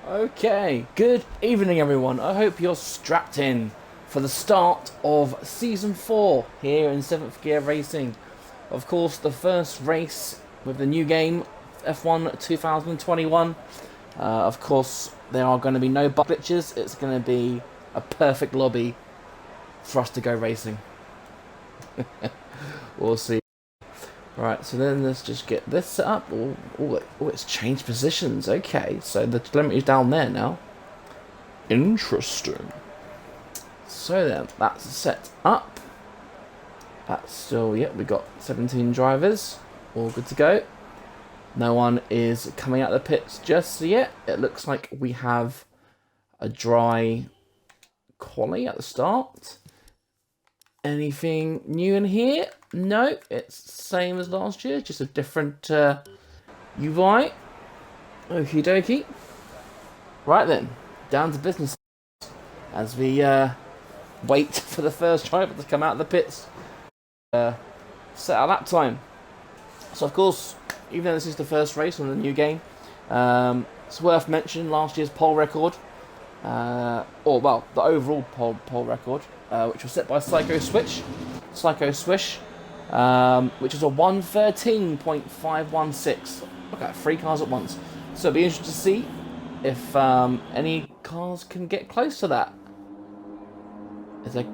Okay, good evening everyone. I hope you're strapped in for the start of Season 4 here in 7th Gear Racing. Of course, the first race with the new game, F1 2021. Of course, there are going to be no bug glitches. It's going to be a perfect lobby for us to go racing. We'll see. Right, so then let's just get this set up. Oh, it's changed positions. Okay, so the telemetry's down there now. Interesting. So then, that's set up. That's still, yep, we got 17 drivers. All good to go. No one is coming out of the pits just yet. It looks like we have a dry quali at the start. Anything new in here? No, it's the same as last year, just a different UI. Okie dokie. Right then, down to business as we wait for the first driver to come out of the pits. Set our lap time. So of course, even though this is the first race on the new game, it's worth mentioning last year's pole record. The overall pole record, which was set by Psycho Swish, which is a 1:13.516. Look at 3 cars at once. So it'll be interesting to see if any cars can get close to that. Is there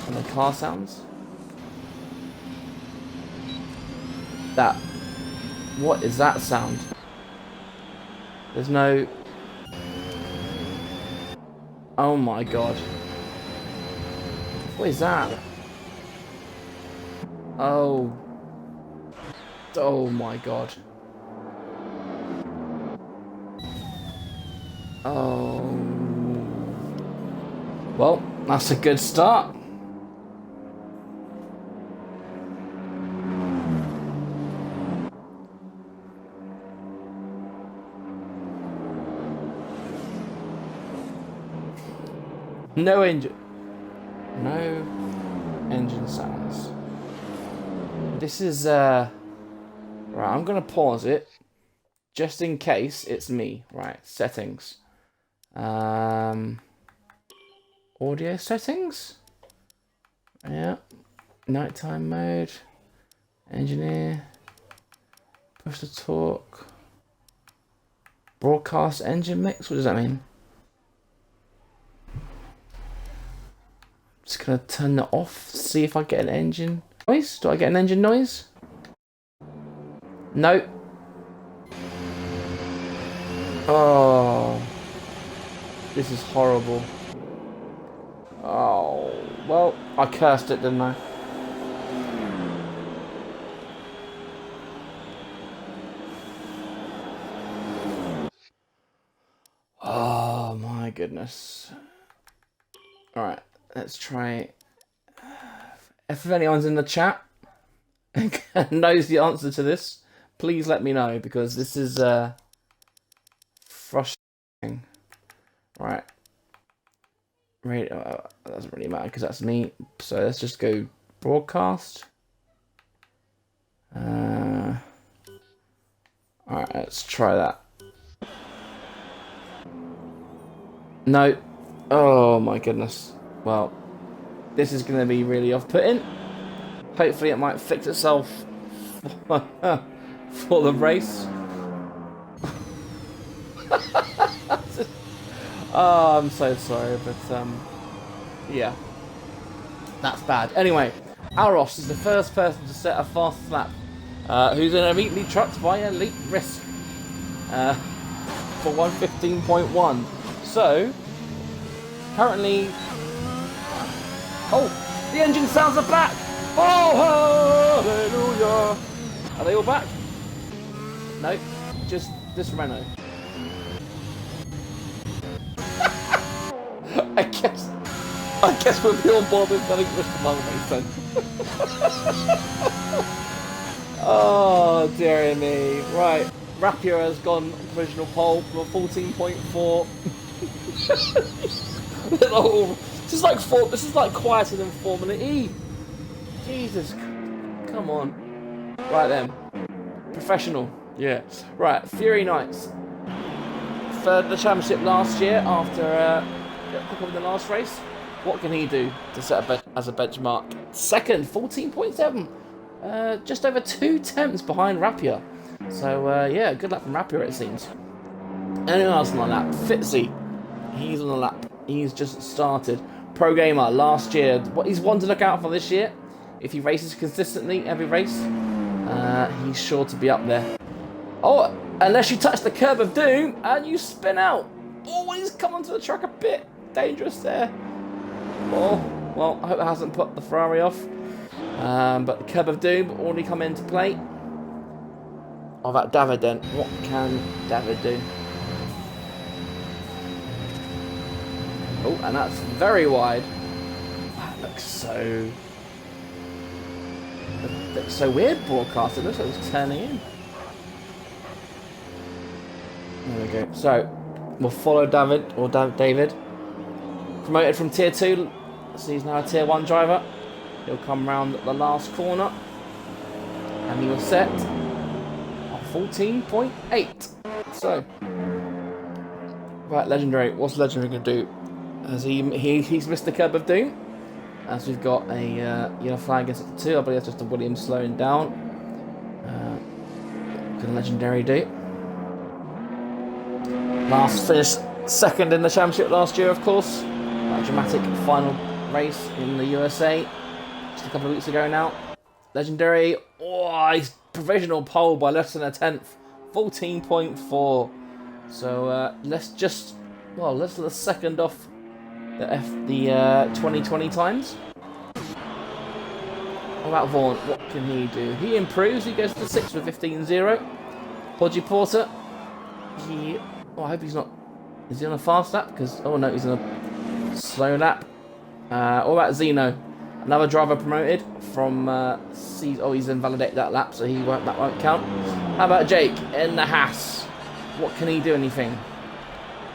any car sounds? That. What is that sound? There's no. Oh my god. What is that? Oh. Oh my god. Oh. Well, that's a good start. No engine sounds. This is right, I'm gonna pause it just in case it's me. Right, settings. Audio settings. Yeah. Nighttime mode. Engineer. Push to talk. Broadcast engine mix. What does that mean? Just gonna turn that off, see if I get an engine noise. Do I get an engine noise? No. Oh, this is horrible. Oh, well, I cursed it, didn't I? Oh my goodness. Alright. Let's try. If anyone's in the chat and knows the answer to this, please let me know, because this is frustrating. Right. Radio. That doesn't really matter because that's me. So let's just go broadcast. Alright, let's try that. No. Oh my goodness. Well, this is going to be really off-putting. Hopefully it might fix itself for the race. Oh, I'm so sorry, but yeah. That's bad. Anyway, Alros is the first person to set a fast lap, who's immediately trucked by Elite Risk for 1:15.1. So, currently... Oh, the engine sounds are back! Oh, hallelujah! Are they all back? No, just this Renault. I guess we'll be on board with nothing just among me then. Oh, dearie me. Right, Rapier has gone provisional pole from a 14.4. This is like quieter than Formula E. Jesus, come on. Right then, professional. Yeah. Right, Fury Knights. third in the championship last year after quicker in the last race. What can he do to set as a benchmark? Second, 14.7. Just over 2 tenths behind Rapier. So, yeah, good luck from Rapier, it seems. Anyone else on the lap? Fitzy. He's on the lap. He's just started. Pro Gamer last year. What he's one to look out for this year. If he races consistently every race, he's sure to be up there. Oh, unless you touch the curb of doom and you spin out. Always come onto the track a bit dangerous there. Oh, well, I hope it hasn't put the Ferrari off. But the curb of doom already come into play. Oh, about David then. What can David do? Oh, and that's very wide. That looks so weird broadcast. It looks like it's turning in. There we go. So, we'll follow David, or David. Promoted from Tier 2, so he's now a Tier 1 driver. He'll come round the last corner. And he will set on 14.8. So, right, Legendary. What's Legendary going to do? As he's missed the curb of doom. As we've got a yellow flag against the 2. I believe that's just a Williams slowing down. What can Legendary do? Last finished second in the championship last year, of course. That dramatic final race in the USA just a couple of weeks ago now. Legendary, oh, he's provisional pole by less than a tenth, 14.4. So let's let the second off the 2020 times. What about Vaughan? What can he do? He improves. He goes to 6th with 15.0. Podgy Porter. I hope he's not. Is he on a fast lap? Because oh no, he's on a slow lap. What about Zeno? Another driver promoted from he's invalidated that lap, so that won't count. How about Jake in the Haas? What can he do? Anything?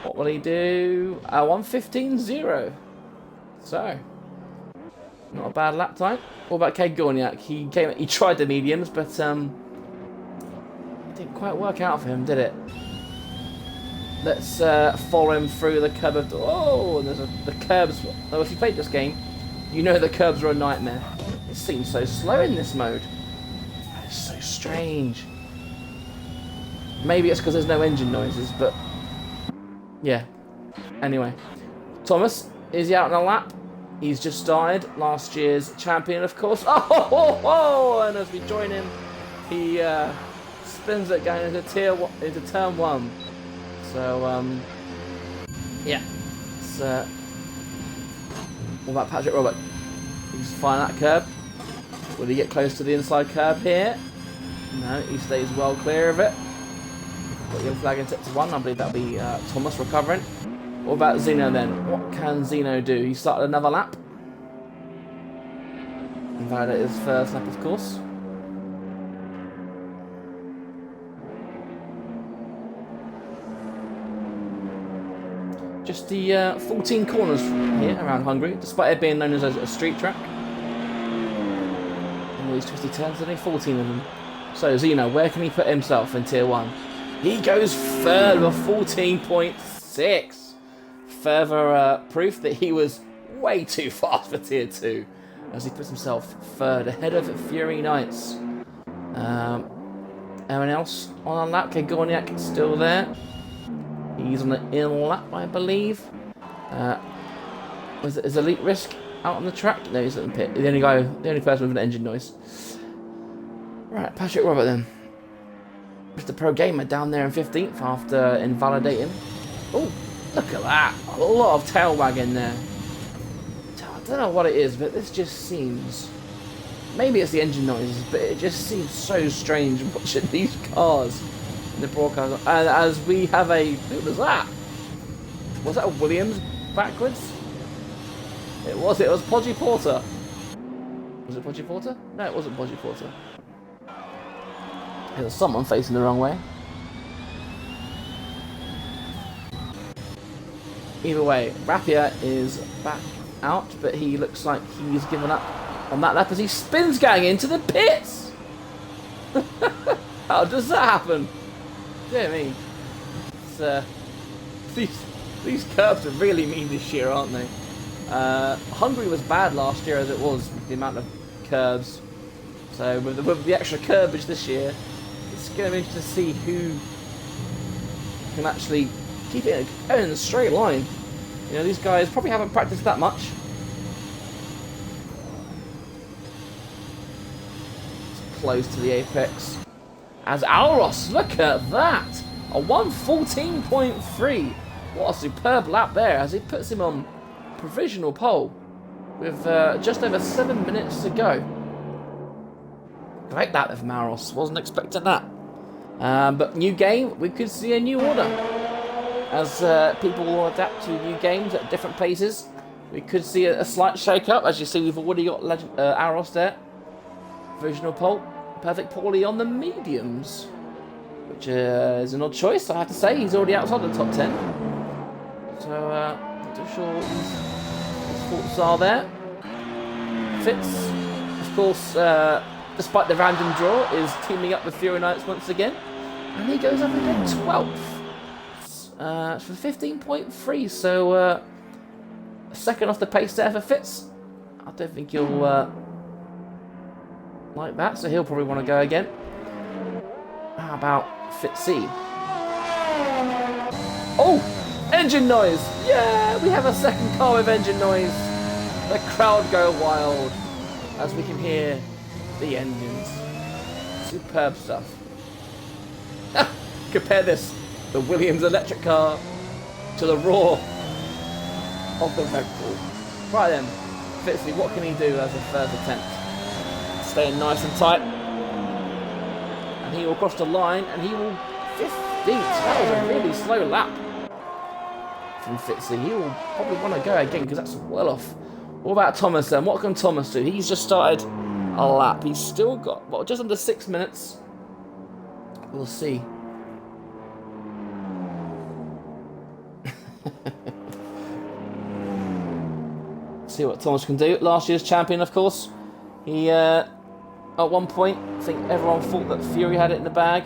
What will he do? 1:15.0. So not a bad lap time. What about Kay Gorniak? He tried the mediums, but it didn't quite work out for him, did it? Let's follow him through the curb of... Oh, and there's the curbs... Oh, if you played this game, you know the curbs are a nightmare. It seems so slow in this mode. It's so strange. Maybe it's because there's no engine noises, but... Yeah. Anyway. Thomas, is he out on a lap? He's just started. Last year's champion, of course. Oh! And as we join him, he spins it going into turn 1. So, yeah. What about Patrick Robert? He's flying that curb. Will he get close to the inside curb here? No, he stays well clear of it. Got yellow flag in sector 1. I believe that'll be Thomas recovering. What about Zeno then? What can Zeno do? He started another lap. Invalidate his first lap, of course. Just the 14 corners here around Hungary, despite it being known as a street track. And all these twisty turns, there's only 14 of them. So Zeno, where can he put himself in Tier 1? He goes third with 14.6. Further proof that he was way too fast for Tier 2. As he puts himself third, ahead of Fury Knights. Anyone else on a lap? Okay, Gorniak still there. He's on the in lap, I believe. Is Elite Risk out on the track? No, he's at the pit. The only person with an engine noise. Right, Patrick Robert then. Mr. Pro Gamer down there in 15th after invalidating. Oh, look at that. A lot of tail wagging there. I don't know what it is, but this just seems... Maybe it's the engine noises, but it just seems so strange watching these cars in the broadcast. And as we have a... Who was that? Was that a Williams backwards? It was Podgy Porter. Was it Podgy Porter? No, it wasn't Podgy Porter. There was someone facing the wrong way. Either way, Rapier is back out, but he looks like he's given up on that lap as he spins going into the pits. How does that happen? Dear me. It's these curbs are really mean this year, aren't they? Hungary was bad last year as it was, with the amount of curbs. So with the extra curbage this year, it's going to be interesting to see who can actually keep it going in a straight line. You know, these guys probably haven't practiced that much. It's close to the apex. As Alros, look at that! A 1:14.3. What a superb lap there as he puts him on provisional pole with just over 7 minutes to go. Great lap of Maros, wasn't expecting that. But new game, we could see a new order. As people will adapt to new games at different paces, we could see a slight shake-up. As you see, we've already got Aros there. Provisional pole. Perfect Paulie on the mediums. Which is an odd choice, I have to say. He's already outside the top 10. So, not too sure what his thoughts are there. Fitz, of course, despite the random draw, is teaming up with Fury Knights once again. And he goes up again 12th. For 15.3, so a second off the pace there for Fitz. I don't think he'll like that, so he'll probably want to go again. How about Fitzy? Oh! Engine noise! Yeah! We have a second car with engine noise. The crowd go wild as we can hear the engines. Superb stuff. Compare this, the Williams electric car, to the roar of the Red Bull. Right then, Fitzy, what can he do as a first attempt? Staying nice and tight. And he will cross the line and he will 15th. That was a really slow lap from Fitzy. He will probably want to go again because that's well off. What about Thomas then? What can Thomas do? He's just started a lap. He's still got, well, just under 6 minutes. We'll see. See what Thomas can do. Last year's champion, of course. He, at one point, I think everyone thought that Fury had it in the bag.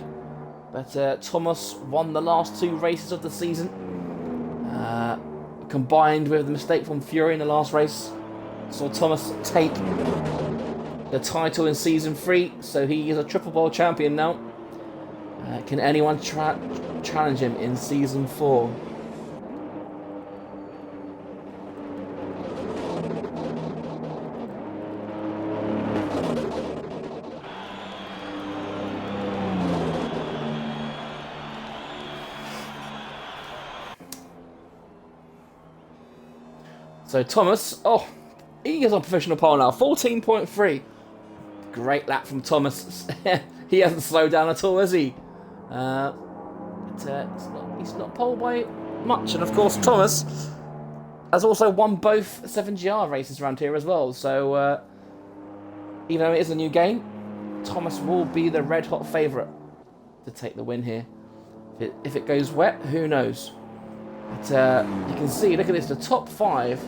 But Thomas won the last 2 races of the season. Combined with the mistake from Fury in the last race, saw Thomas take the title in Season 3. So he is a triple bowl champion now. Can anyone challenge him in Season 4? So Thomas, oh, he is on professional pole now, 14.3. Great lap from Thomas. He hasn't slowed down at all, has he? He's not pole by much. And of course, Thomas has also won both 7GR races around here as well. So even though it is a new game, Thomas will be the red-hot favourite to take the win here. If it goes wet, who knows? But you can see, look at this, the top 5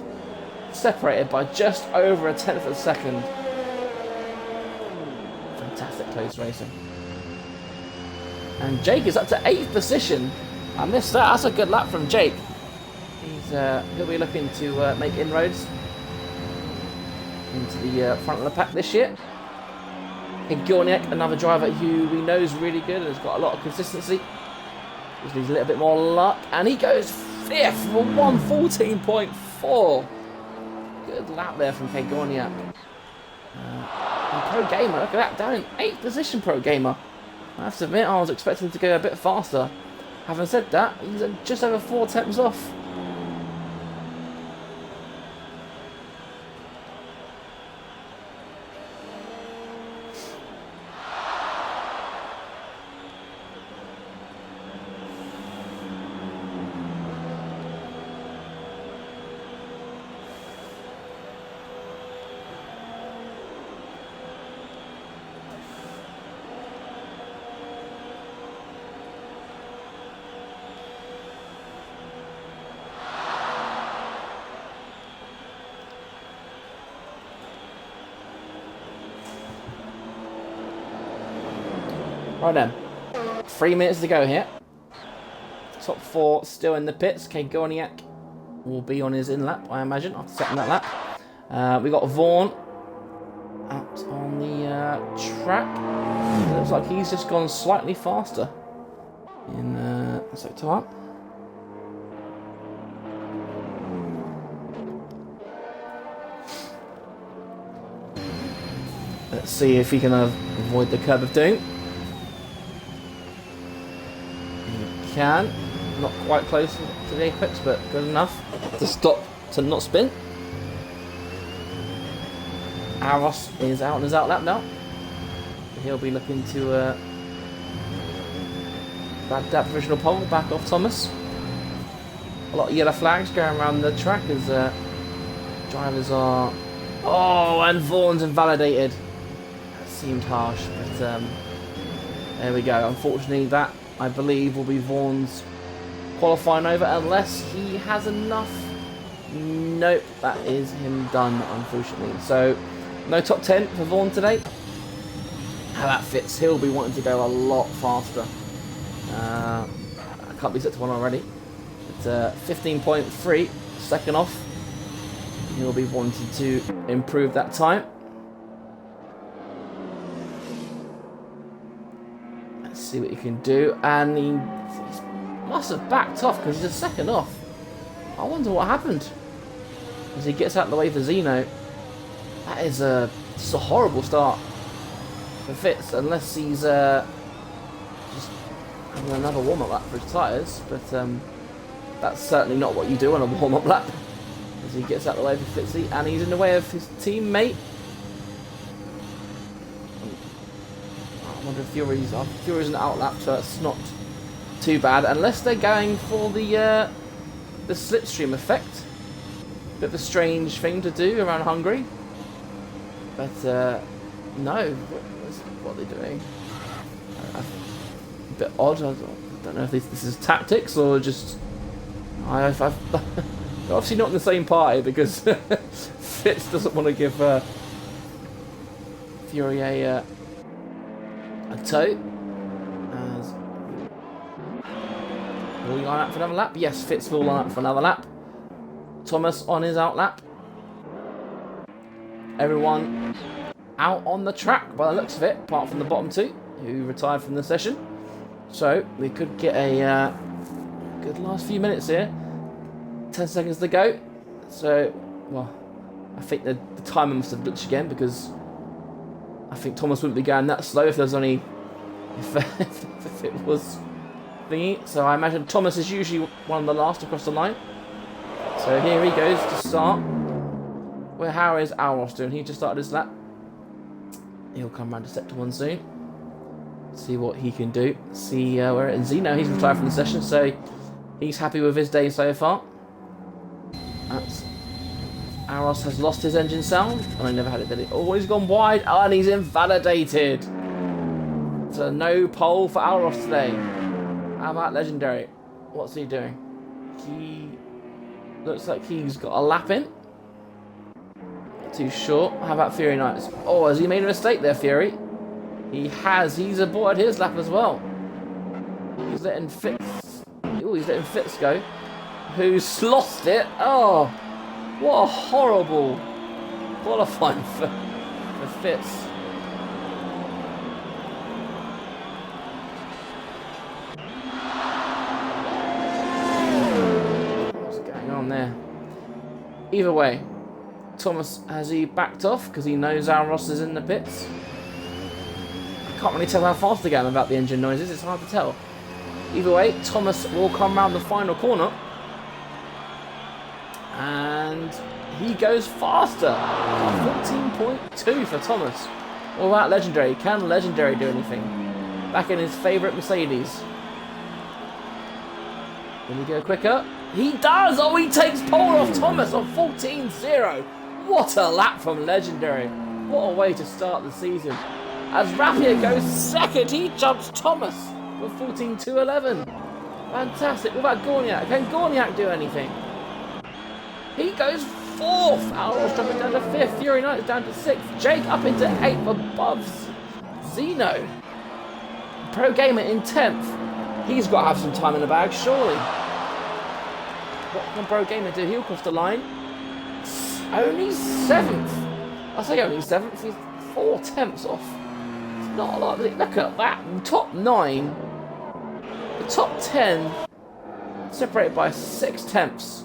separated by just over a 10th of a second. Fantastic close racing. And Jake is up to 8th position. I missed that. That's a good lap from Jake. He'll be looking to make inroads into the front of the pack this year. Igorniak, another driver who we know is really good and has got a lot of consistency. Just needs a little bit more luck. And he goes 5th for 1:14.4. Good lap there from Igorniak. Pro Gamer, look at that, down in 8th position, Pro Gamer. I have to admit, I was expecting to go a bit faster. Having said that, he's just over 4 attempts off. Right then, 3 minutes to go here. top 4 still in the pits. Okay, Gorniak will be on his in lap, I imagine, after setting that lap. We got Vaughan out on the track. It looks like he's just gone slightly faster in sector time. Let's see if he can avoid the curb of doom. He can. Not quite close to the apex, but good enough to stop, to not spin. Aros is out on his out lap now. He'll be looking to grab that provisional pole back off Thomas. A lot of yellow flags going around the track as drivers are... Oh, and Vaughan's invalidated. That seemed harsh, but there we go. Unfortunately, that, I believe, will be Vaughan's qualifying over unless he has enough. Nope, that is him done, unfortunately. So, no top 10 for Vaughan today. How that fits, he'll be wanting to go a lot faster. I can't be set to one already. It's 15.3, second off. He'll be wanting to improve that time. Let's see what he can do. And he must have backed off because he's a second off. I wonder what happened. As he gets out of the way for Zeno. That is just a horrible start for Fitz, unless he's just having another warm-up lap for his tyres. But that's certainly not what you do on a warm-up lap. As he gets out of the way for Fitzy, and he's in the way of his teammate. I wonder if Fury's an out lap, so it's not too bad, unless they're going for the slipstream effect. Bit of a strange thing to do around Hungary, but no, what are they doing? A bit odd. I don't know if this is tactics or just they're obviously not in the same party because Fitz doesn't want to give Fury a tow. Will he line up for another lap? Yes, Fitz will line up for another lap. Thomas on his out lap. Everyone out on the track by the looks of it, apart from the bottom 2 who retired from the session. So we could get a good last few minutes here. 10 seconds to go. So, well, I think the timer must have glitched again because I think Thomas wouldn't be going that slow if there was only if it was thingy. So I imagine Thomas is usually one of the last across the line. So here he goes to start. How is Alros doing? He just started his lap. He'll come round to sector 1 soon. See what he can do. See where it is. Zeno, he's retired from the session, so he's happy with his day so far. Aros has lost his engine sound, and I never had it, did he? Oh, he's gone wide, and he's invalidated. So no pole for Aros today. How about Legendary? What's he doing? He looks like he's got a lap in. Not too sure. How about Fury Knights? Oh, has he made a mistake there, Fury? He has. He's aborted his lap as well. He's letting Fitz. Oh, he's letting Fitz go. Who's lost it? Oh, what a horrible qualifying for Fitz. What's going on there? Either way, Thomas, has he backed off because he knows Alros is in the pits? I can't really tell how fast they're going about the engine noises. It's hard to tell. Either way, Thomas will come round the final corner. And he goes faster. 14.2 for Thomas. What about Legendary? Can Legendary do anything? Back in his favourite Mercedes. Will he go quicker? He does! Oh, he takes pole off Thomas on 14.0. What a lap from Legendary. What a way to start the season. As Rapier goes second, he jumps Thomas with 14.211. Fantastic. What about Gorniak? Can Gorniak do anything? He goes 4th. Alros dropping down to 5th. Fury Knight is down to 6th. Jake up into 8th above Zeno. Pro Gamer in 10th. He's got to have some time in the bag, surely. What can Pro Gamer do? He'll cross the line. Only 7th. I say only 7th. He's 4 tenths off. It's not a lot. Look at that. Top 9. The top 10 separated by 6 tenths.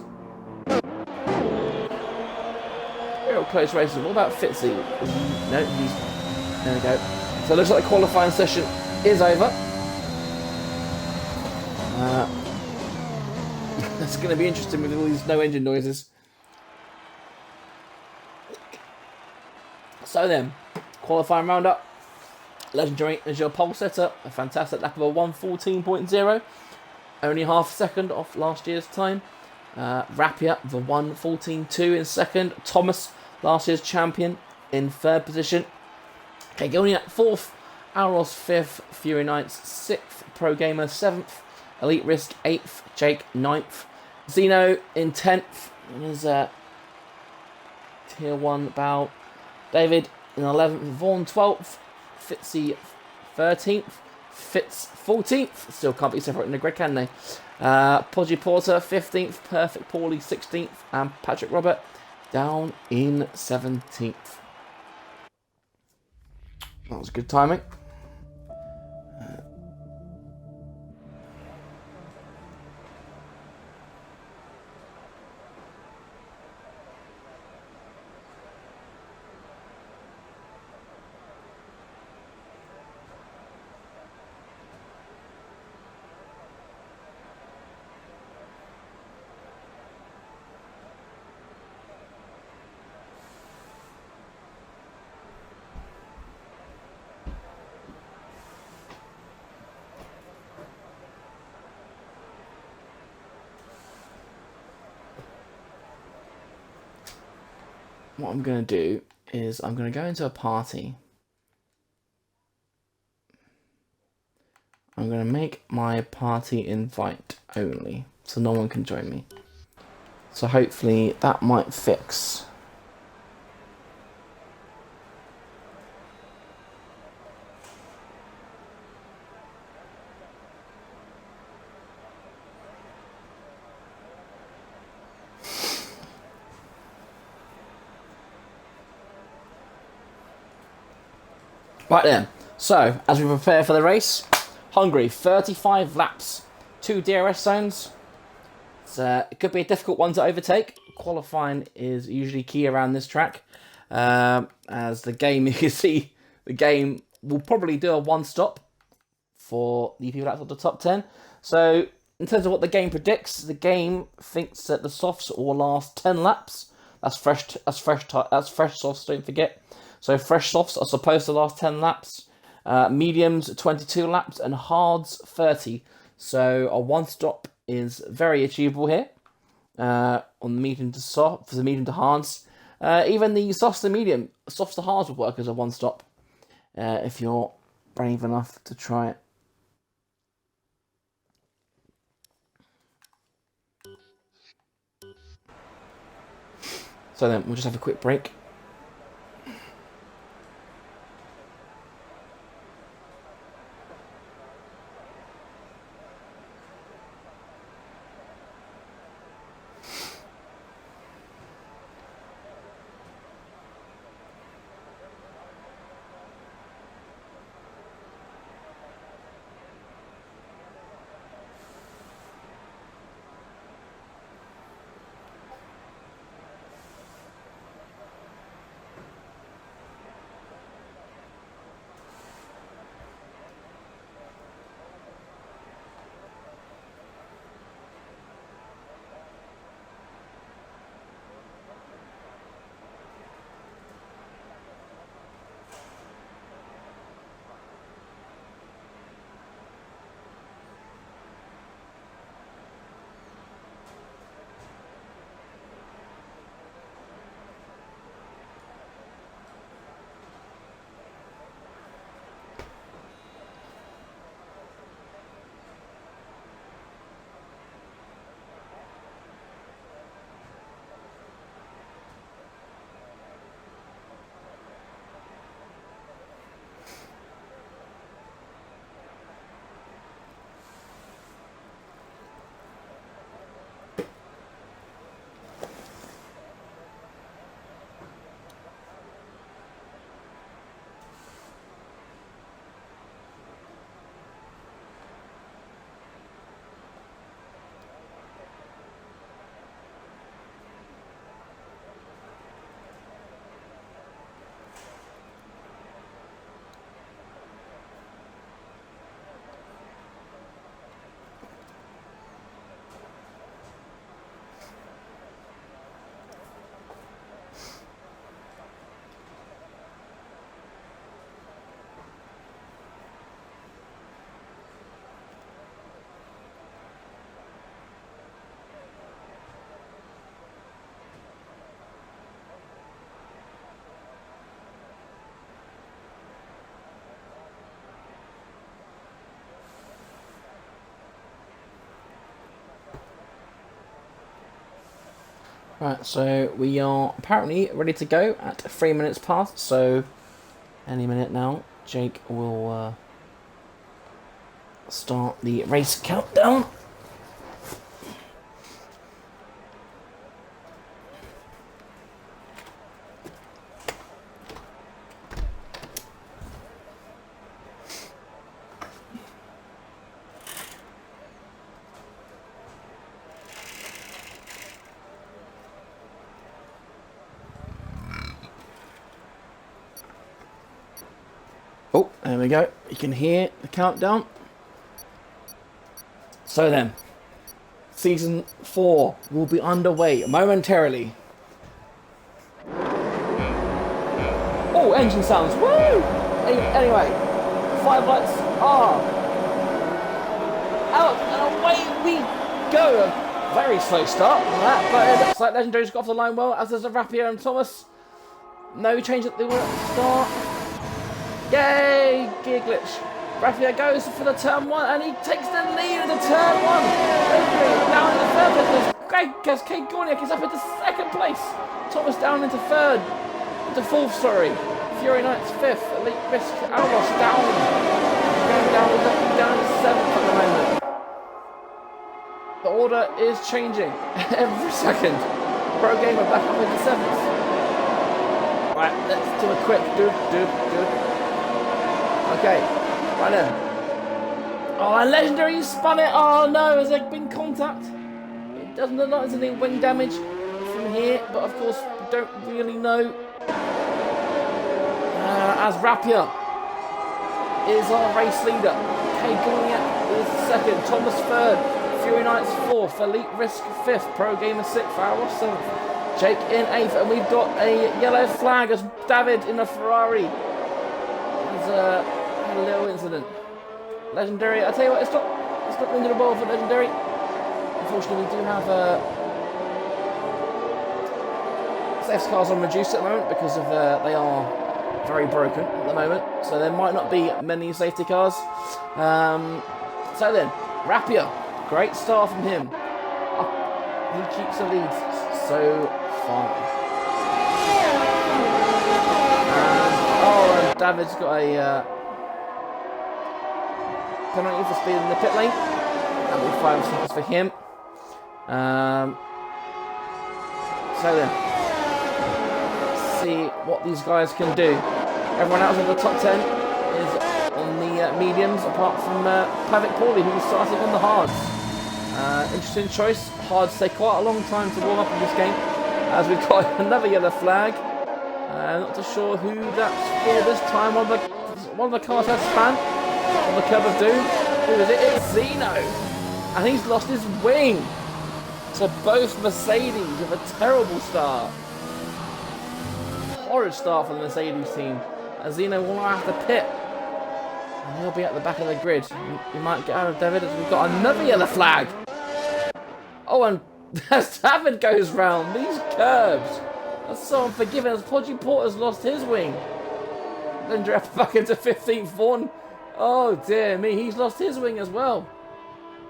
Real close racing. What about Fitzy? No, he's... There we go. So it looks like the qualifying session is over. It's going to be interesting with all these no engine noises. So then, qualifying roundup. Legendary as your pole setter. A fantastic lap of a 1:14.0. Only half a second off last year's time. Rapier, the 1:14.2 in second. Thomas, last year's champion, in third position. Okay, going in at 4th. Aros 5th. Fury 9th. 6th. Pro Gamer 7th. Elite Risk 8th. Jake 9th. Zeno in 10th. There's Tier 1 bow. David in 11th. Vaughan 12th. Fitzy 13th. Fitz 14th. Still can't be separated in the grid, can they? Podgy Porter 15th. Perfect Paulie 16th. And Patrick Robert down in 17th. That was good timing. What I'm going to do is I'm going to go into a party. I'm going to make my party invite only, so no one can join me. So hopefully that might fix. Right then, so as we prepare for the race, Hungary, 35 laps, 2 DRS zones. It could be a difficult one to overtake. Qualifying is usually key around this track. As the game, you can see, the game will probably do a 1-stop for the people outside the top 10. So in terms of what the game predicts, the game thinks that the softs will last 10 laps. That's fresh softs, don't forget. So fresh softs are supposed to last 10 laps. Mediums, 22 laps. And hards, 30. So a 1-stop is very achievable here. On the medium to soft, for the medium to hards. Even the softs to hards will work as a 1-stop. If you're brave enough to try it. So then we'll just have a quick break. Right, so we are apparently ready to go at 3 minutes past, so any minute now, Jake will start the race countdown. Oh, there we go. You can hear the countdown. So then, Season 4 will be underway momentarily. Oh, engine sounds. Woo! Anyway, 5 lights are out and away we go. A very slow start on that, but it looks like Legendary's got off the line well, as there's a Rapier and Thomas. No change at the start. Yay! Gear glitch. Rapier goes for the turn 1 and he takes the lead in the turn 1. Legendary down in the third place. Greg Kate Gorniak is up into second place. Thomas down into third. Into fourth, sorry. Fury Knights fifth. Elite Risk Alros down. Going down to seventh at the moment. The order is changing every second. Pro Gamer back up into seventh. Right, let's do a quick doop. Okay, right then. Oh, and Legendary spun it. Oh no, has there been contact? It doesn't look like there's any wing damage from here, but of course we don't really know. As Rapier is our race leader. Kay Gorniak is second. Thomas third. Fury Knights fourth. Elite Risk fifth. Pro Gamer sixth. Farrell seventh. Jake in eighth. And we've got a yellow flag as David in a Ferrari. He's had a little incident. Legendary, I tell you what, it's not the end of the world for Legendary. Unfortunately, we do have safety cars on reduced at the moment because of they are very broken at the moment, so there might not be many safety cars. So then, Rapier, great start from him. He keeps the lead so far. And David's got a penalty for speed in the pit lane. That'll be 5 seconds for him. So then, let's see what these guys can do. Everyone else in the top 10 is on the mediums, apart from Pavic Pauly, who's starting on the hards. Interesting choice. Hards take quite a long time to warm up in this game, as we've got another yellow flag. Not too sure who that's for this time. One of the cars has span on the curb of doom. Who is it? It's Zeno, and he's lost his wing. So both Mercedes have a terrible start. Horrid start for the Mercedes team. And Zeno will now have to pit. And he'll be at the back of the grid. He might get out of David as we've got another yellow flag. Oh, and as David goes round, these curbs are so unforgiving as Podgy Porter's lost his wing. Then draft back into 15th Vaughan. Oh dear me, he's lost his wing as well.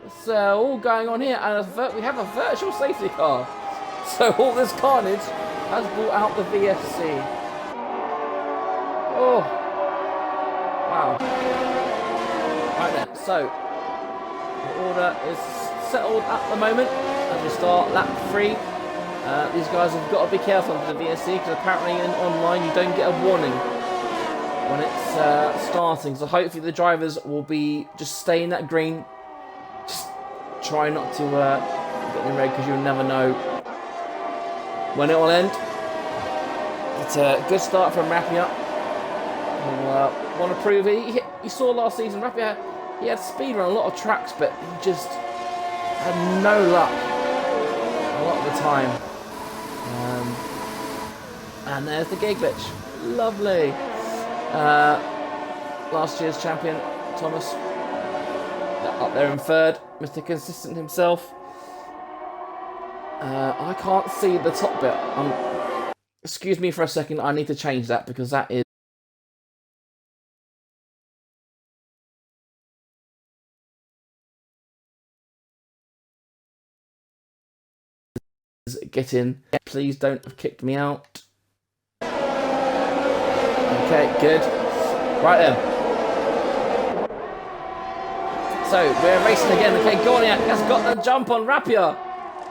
It's all going on here, and we have a virtual safety car. So all this carnage has brought out the VSC. Oh, wow. Right then, so the order is settled at the moment as we start lap 3. These guys have got to be careful with the VSC because apparently in online you don't get a warning when it's starting. So hopefully the drivers will be just stay in that green. Just try not to get in red because you'll never know when it will end. It's a good start from Rapier. We'll want to prove it. You saw last season Rapier, he had speed on a lot of tracks, but he just had no luck a lot of the time. And there's the gear glitch. Lovely. Last year's champion, Thomas, up there in third. Mr. Consistent himself. I can't see the top bit. Excuse me for a second, I need to change that because that is Get in. Please don't have kicked me out. Okay, good. Right then. So, we're racing again. Okay, Gorniak has got the jump on Rapier.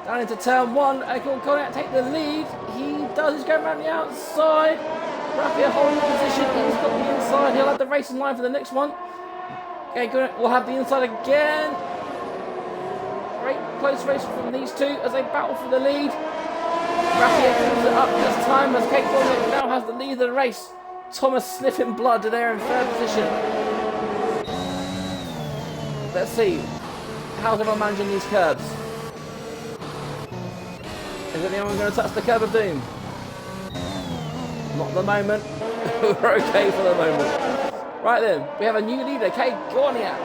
Down into turn 1. Okay, Gorniak take the lead. He does. He's going around the outside. Rapier holding the position. He's got the inside. He'll have the racing line for the next one. Okay, Gorniak will have the inside again. Great close race from these two as they battle for the lead. Rapier comes it up this time as Kate Gorniak now has the lead of the race. Thomas sniffing blood there in third position. Let's see. How's everyone managing these curbs? Is anyone going to touch the curb of doom? Not at the moment. We're okay for the moment. Right then, we have a new leader, Kate Gorniak.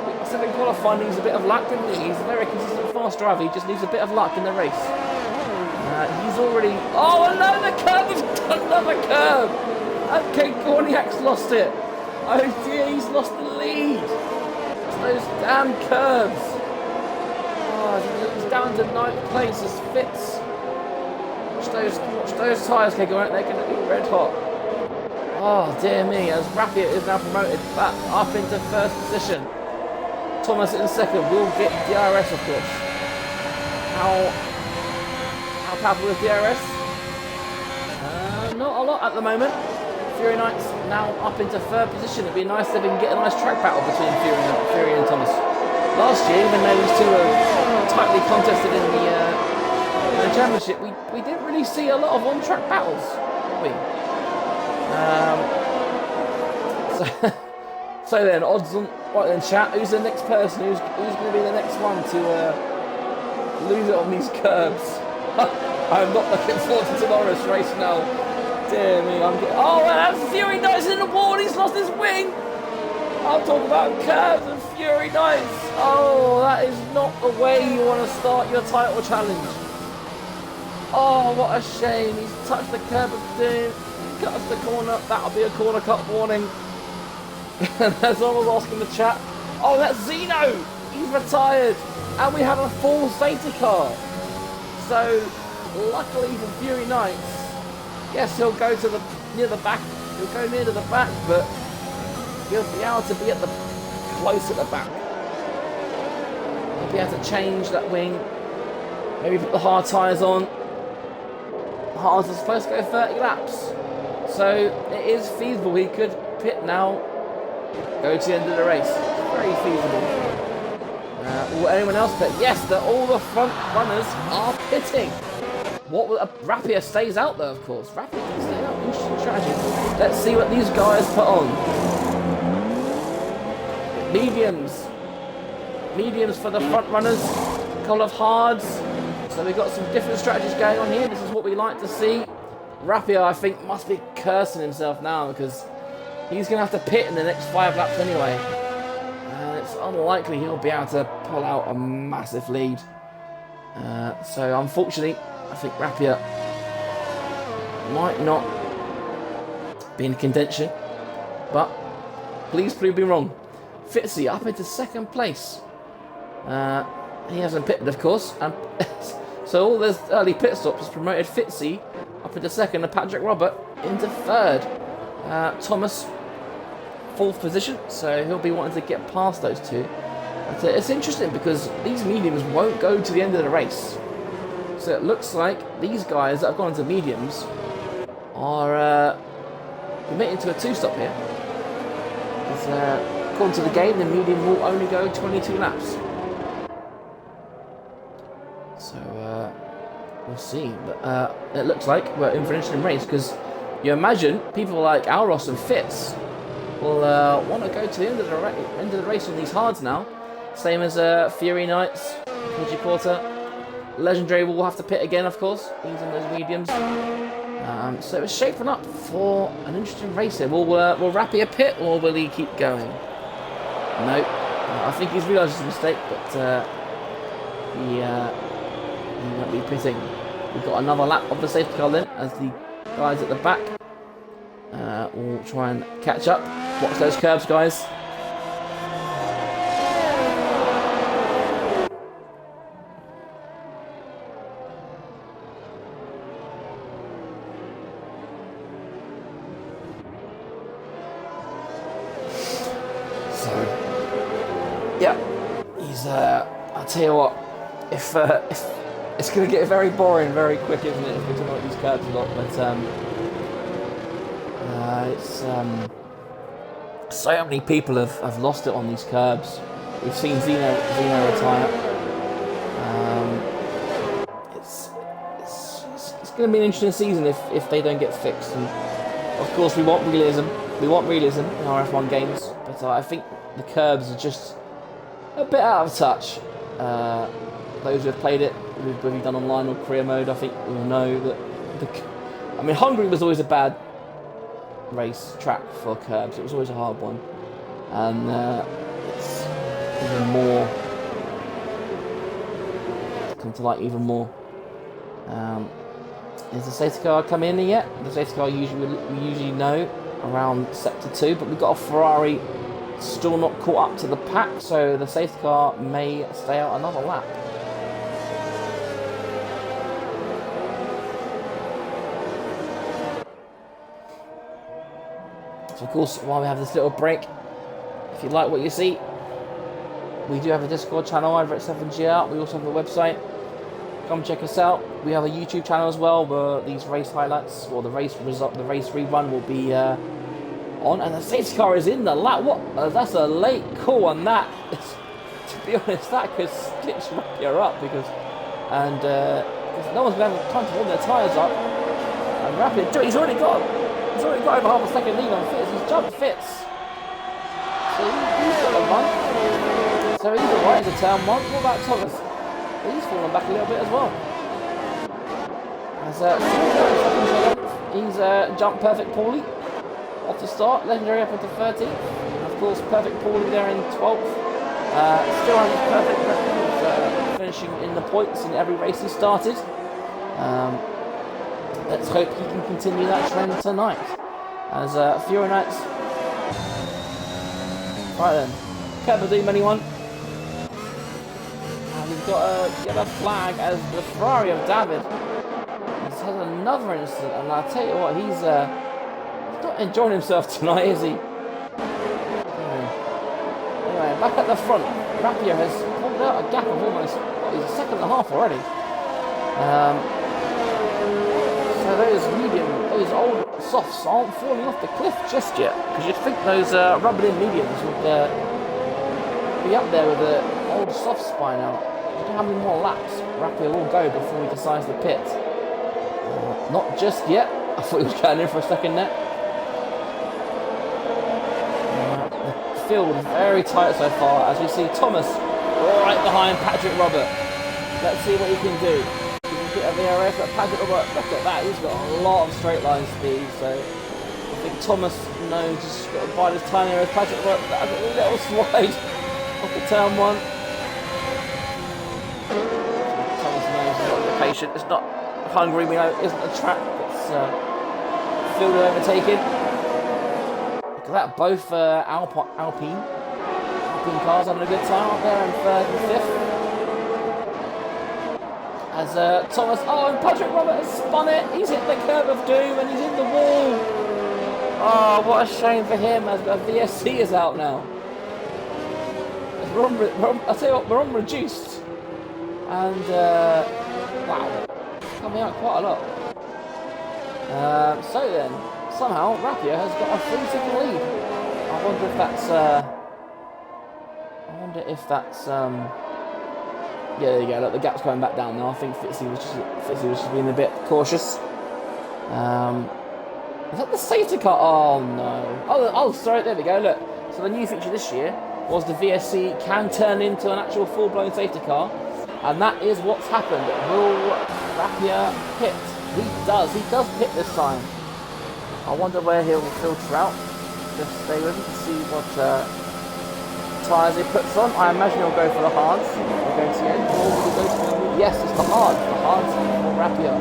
We must have been qualifying, needs a bit of luck, didn't he? He's a very consistent fast driver, he just needs a bit of luck in the race. He's already... Oh, another curb! He's done another curb! And Kate Gorniak's lost it. Oh dear, he's lost the lead. It's those damn curbs. Oh, he's down to 9th place as Fitz. Watch those tyres, Kate Gorniak, they're going to be red hot. Oh dear me, as Rapier is now promoted back up into first position. Thomas in second, will get DRS of course. How powerful is DRS? Not a lot at the moment. Fury Knights now up into third position. It'd be nice if we can get a nice track battle between Fury and Thomas. Last year, even though these two were tightly contested in the championship, we didn't really see a lot of on-track battles, did we? So then, odds on... Right then, chat, who's the next person? Who's going to be the next one to lose it on these curbs? I'm not looking forward to tomorrow's race now. Dear me, I'm getting... Oh, and Fury Knights in the wall. He's lost his wing. I'll talk about curbs and Fury Knights. Oh, that is not the way you want to start your title challenge. Oh, what a shame. He's touched the curb of doom. He cuts the corner. That'll be a corner cut warning. And as I was asking the chat, oh, that's Zeno. He's retired. And we have a full safety car. So, luckily for Fury Knights, yes, he'll go to near the back. He'll go near to the back, but he'll be able to be close at the back. He'll be able to change that wing. Maybe put the hard tyres on. Hards are supposed to go 30 laps, so it is feasible. He could pit now, go to the end of the race. It's very feasible. Will anyone else pit? Yes, all the front runners are pitting. Rapier stays out there, of course. Rapier can stay out. Interesting strategy. Let's see what these guys put on. Mediums. Mediums for the front runners. A couple of hards. So we've got some different strategies going on here. This is what we like to see. Rapier, I think, must be cursing himself now because he's going to have to pit in the next 5 laps anyway. It's unlikely he'll be able to pull out a massive lead. So unfortunately, I think Rapier might not be in contention. But please prove me wrong. Fitzy up into second place. He hasn't pitted, of course. And so all those early pit stops has promoted Fitzy up into second and Patrick Robert into third. Thomas, 4th position, so he'll be wanting to get past those two. But, it's interesting because these mediums won't go to the end of the race. So it looks like these guys that have gone into mediums are committing to a 2-stop here. Because, according to the game, the medium will only go 22 laps. So we'll see. But it looks like we're in for an interesting race because you imagine people like Alros and Fitz will want to go to the end of the race on these hards now. Same as Fury Knights, PG Porter. Legendary will have to pit again, of course. He's in those mediums. So it's shaping up for an interesting race here. Will Rapier pit or will he keep going? Nope. I think he's realised his mistake, but he won't be pitting. We've got another lap of the safety car then, as the guys at the back will try and catch up. Watch those curbs, guys. As I'll tell you what, if it's going to get very boring very quick, isn't it? If we talk about these curbs a lot, but it's so many people have lost it on these curbs. We've seen Zeno retire. It's going to be an interesting season if they don't get fixed. And of course, we want realism. We want realism in our F1 games, but I think the curbs are just a bit out of touch. Those who have played it, whether you've done online or career mode, I think will know that Hungary was always a bad race track for curbs. It was always a hard one, and it's even more come to light even more. Is the safety car come in yet? The safety car we usually know around sector 2, but we've got a Ferrari still not caught up to the pack, so the safety car may stay out another lap. So of course, while we have this little break, if you like what you see, we do have a Discord channel over at 7GR. We also have a website. Come check us out. We have a YouTube channel as well, where these race highlights or the race rerun will be on, and the safety car is in the lap. What? That's a late call on that. To be honest, that could stitch Rapier up because no one's going to have time to warm their tyres up. And Rapier, he's already got over half a second lead on Fitz. He's jumped Fitz, so he's got a run. So he's alright into turn 1. What about Thomas? He's fallen back a little bit as well. He's jumped Perfect Paulie off the start, legendary up into 13th. And of course, Perfect Paulie there in 12th. Still has his perfect record, finishing in the points in every race he started. Let's hope he can continue that trend tonight. As Fury Knights. Right then, Kerbadoo anyone? We've got a yellow flag as the Ferrari of David. He's had another incident, and I'll tell you what, he's not enjoying himself tonight, is he? Anyway, back at the front, Rapier has pulled out a gap of almost, he's a second and a half already. So those old softs aren't falling off the cliff just yet, because you'd think those rubbered-in mediums would be up there with the old softs by now. How many more laps Rapier will go before he decides to pit? Not just yet. I thought he was going in for a second there. The field is very tight so far, as we see Thomas right behind Patrick Robert. Let's see what he can do. He can get a VRS, but Patrick Robert, look at that, he's got a lot of straight line speed, so I think Thomas knows he's got to bide his time here as Patrick Robert. That a little slide off the turn 1. Patient. It's not Hungary, we know it isn't a track, it's field of overtaking. Look at that, both Alpine cars having a good time up there in 3rd and 5th. As Thomas, and Patrick Robert has spun it, he's hit the curve of doom and he's in the wall. Oh, what a shame for him, as the VSC is out now. I'll tell you what, we're on reduced. And wow, it's coming out quite a lot. So then, somehow Rapier has got a 3-second lead. I wonder if that's. Yeah, there you go. Look, the gap's going back down now. I think Fitzy was just being a bit cautious. Is that the safety car? Oh no. Oh, sorry. There we go. Look. So the new feature this year was the VSC can turn into an actual full-blown safety car. And that is what's happened. Will Rapier pit? He does pit this time. I wonder where he'll filter out. Just stay with him to see what tyres he puts on. I imagine he'll go for the hards. We're going to see it. Yes, it's the hards. The hards for Rapier.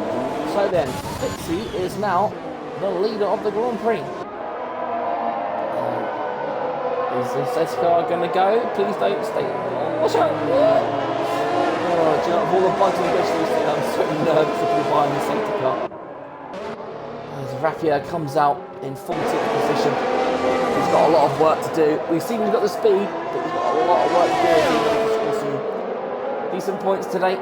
So then, Fitzy is now the leader of the Grand Prix. Is the safety car going to go? Please don't stay. Watch out! Oh, do you know, of all the bugs and glitches, I'm so nervous to be behind the safety car. As Rapier comes out in 14th position, he's got a lot of work to do. We've seen he's got the speed, but he's got a lot of work to do. He's got some decent points today.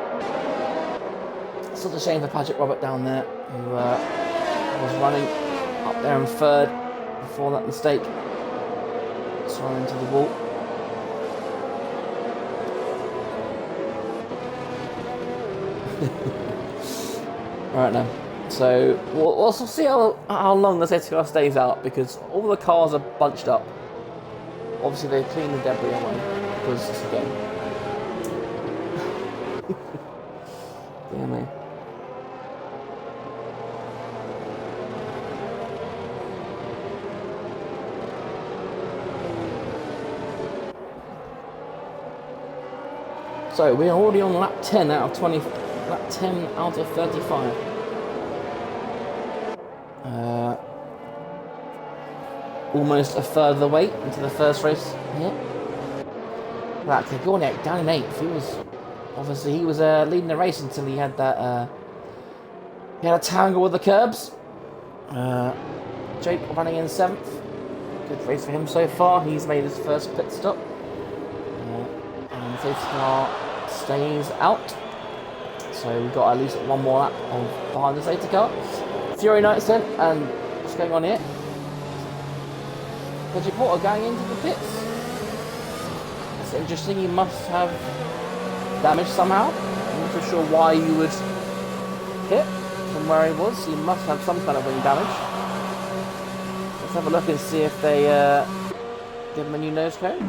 Such a shame for Patrick Robert down there, who was running up there in third before that mistake. Thrown into the wall. Alright now. So we'll see how long the safety car stays out, because all the cars are bunched up. Obviously they clean the debris away because it's a game. Dear me. So we're already on lap 10 out of 20, lap 10 out of 35. Almost a third of the way into the first race here. Right, Gorniak down in 8th. He was leading the race until he had that he had a tangle with the curbs. Jake running in 7th. Good race for him so far. He's made his first pit stop. And the safety car stays out. So we've got at least one more lap behind the safety car. Fury Knights then, and what's going on here? Patrick Porter going into the pits. It's interesting, he must have damage somehow. I'm not too sure why you would hit from where he was. He must have some kind of wing damage. Let's have a look and see if they give him a new nose cone.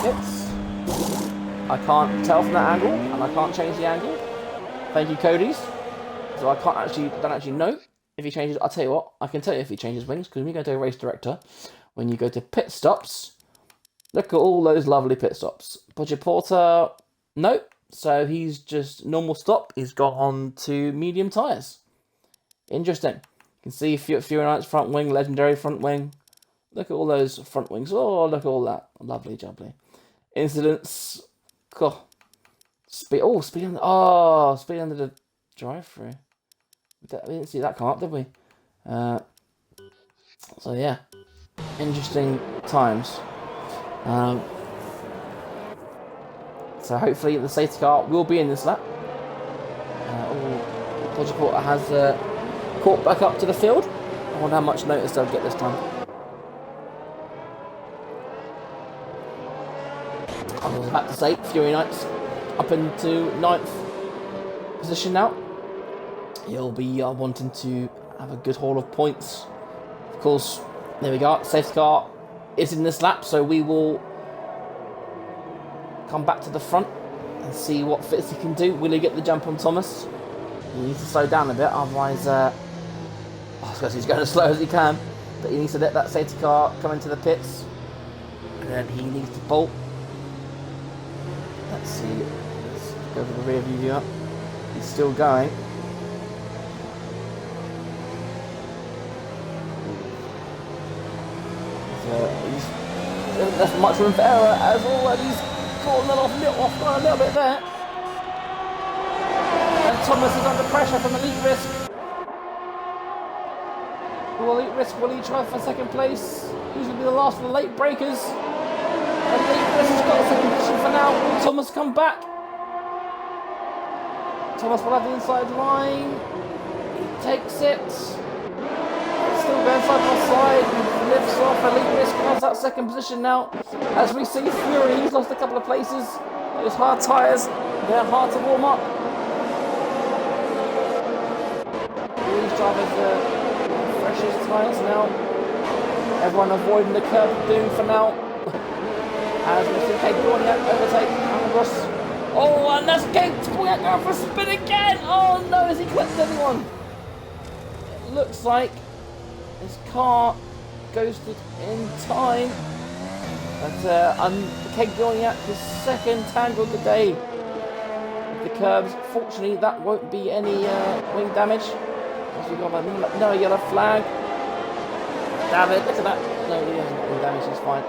Hits. I can't tell from that angle, and I can't change the angle. Thank you, Cody's. So I don't actually know if he changes. I'll tell you what, I can tell you if he changes wings, because when you go to a race director, when you go to pit stops, look at all those lovely pit stops. Patrick Porter, no. So he's just normal stop. He's gone on to medium tyres. Interesting. You can see Fury Knight's front wing, legendary front wing. Look at all those front wings. Oh, look at all that. Lovely jubbly. Incidents. Cool. Speed under the drive-through. We didn't see that come up, did we? So yeah, interesting times. So hopefully the safety car will be in this lap. Patrick Porter has caught back up to the field. I wonder how much notice they'll get this time. I was about to say, Fury Knights up into 9th position now. He'll be wanting to have a good haul of points. Of course, there we go. Safety car is in this lap, so we will come back to the front and see what fits he can do. Will he get the jump on Thomas? He needs to slow down a bit, otherwise, I suppose he's going as slow as he can. But he needs to let that safety car come into the pits, and then he needs to bolt. Let's see. Let's go for the rear view viewer. He's still going. There's much room for error as already he's caught off a little bit there. And Thomas is under pressure from Elite Risk. Will he try for second place? Who's going to be the last for the late breakers? And Elite Risk has got a second position for now. Will Thomas come back? Thomas will have the inside line. He takes it. Still going side by side. Lifts off. Elite Risk has that second position now. As we see Fury, he's lost a couple of places. Those hard tyres, they're hard to warm up. These drivers freshest tyres now. Everyone avoiding the curb of doom for now. As we see Kate Gorniak overtake Ambrose. Oh, and that's Kate Gorniak going for a spin again. Oh no, has he clipped anyone? It looks like his car ghosted in time. But Kate Gorniak, his second tangle today with the curbs. Fortunately, that won't be any wing damage. As we got another yellow flag. Damn it, look at that. No, he hasn't got wing damage, he's fine.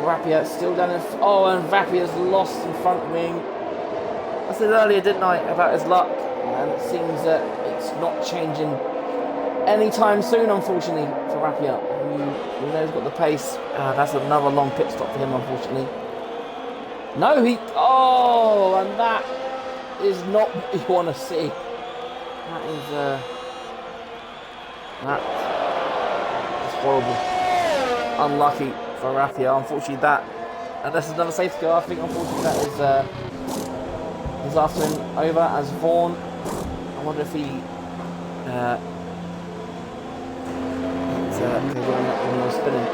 Rapia still down in... and Rapia's lost in front wing. I said earlier, didn't I, about his luck. And it seems that it's not changing anytime soon, unfortunately, for Rapia. We know he's got the pace. That's another long pit stop for him, unfortunately. No, he... Oh, and that is not what you want to see. That is... That is horrible. Unlucky for Raffia. Unfortunately, that... And this is another safety car. I think, unfortunately, that is after him over as Vaughan. I wonder if he... spinning.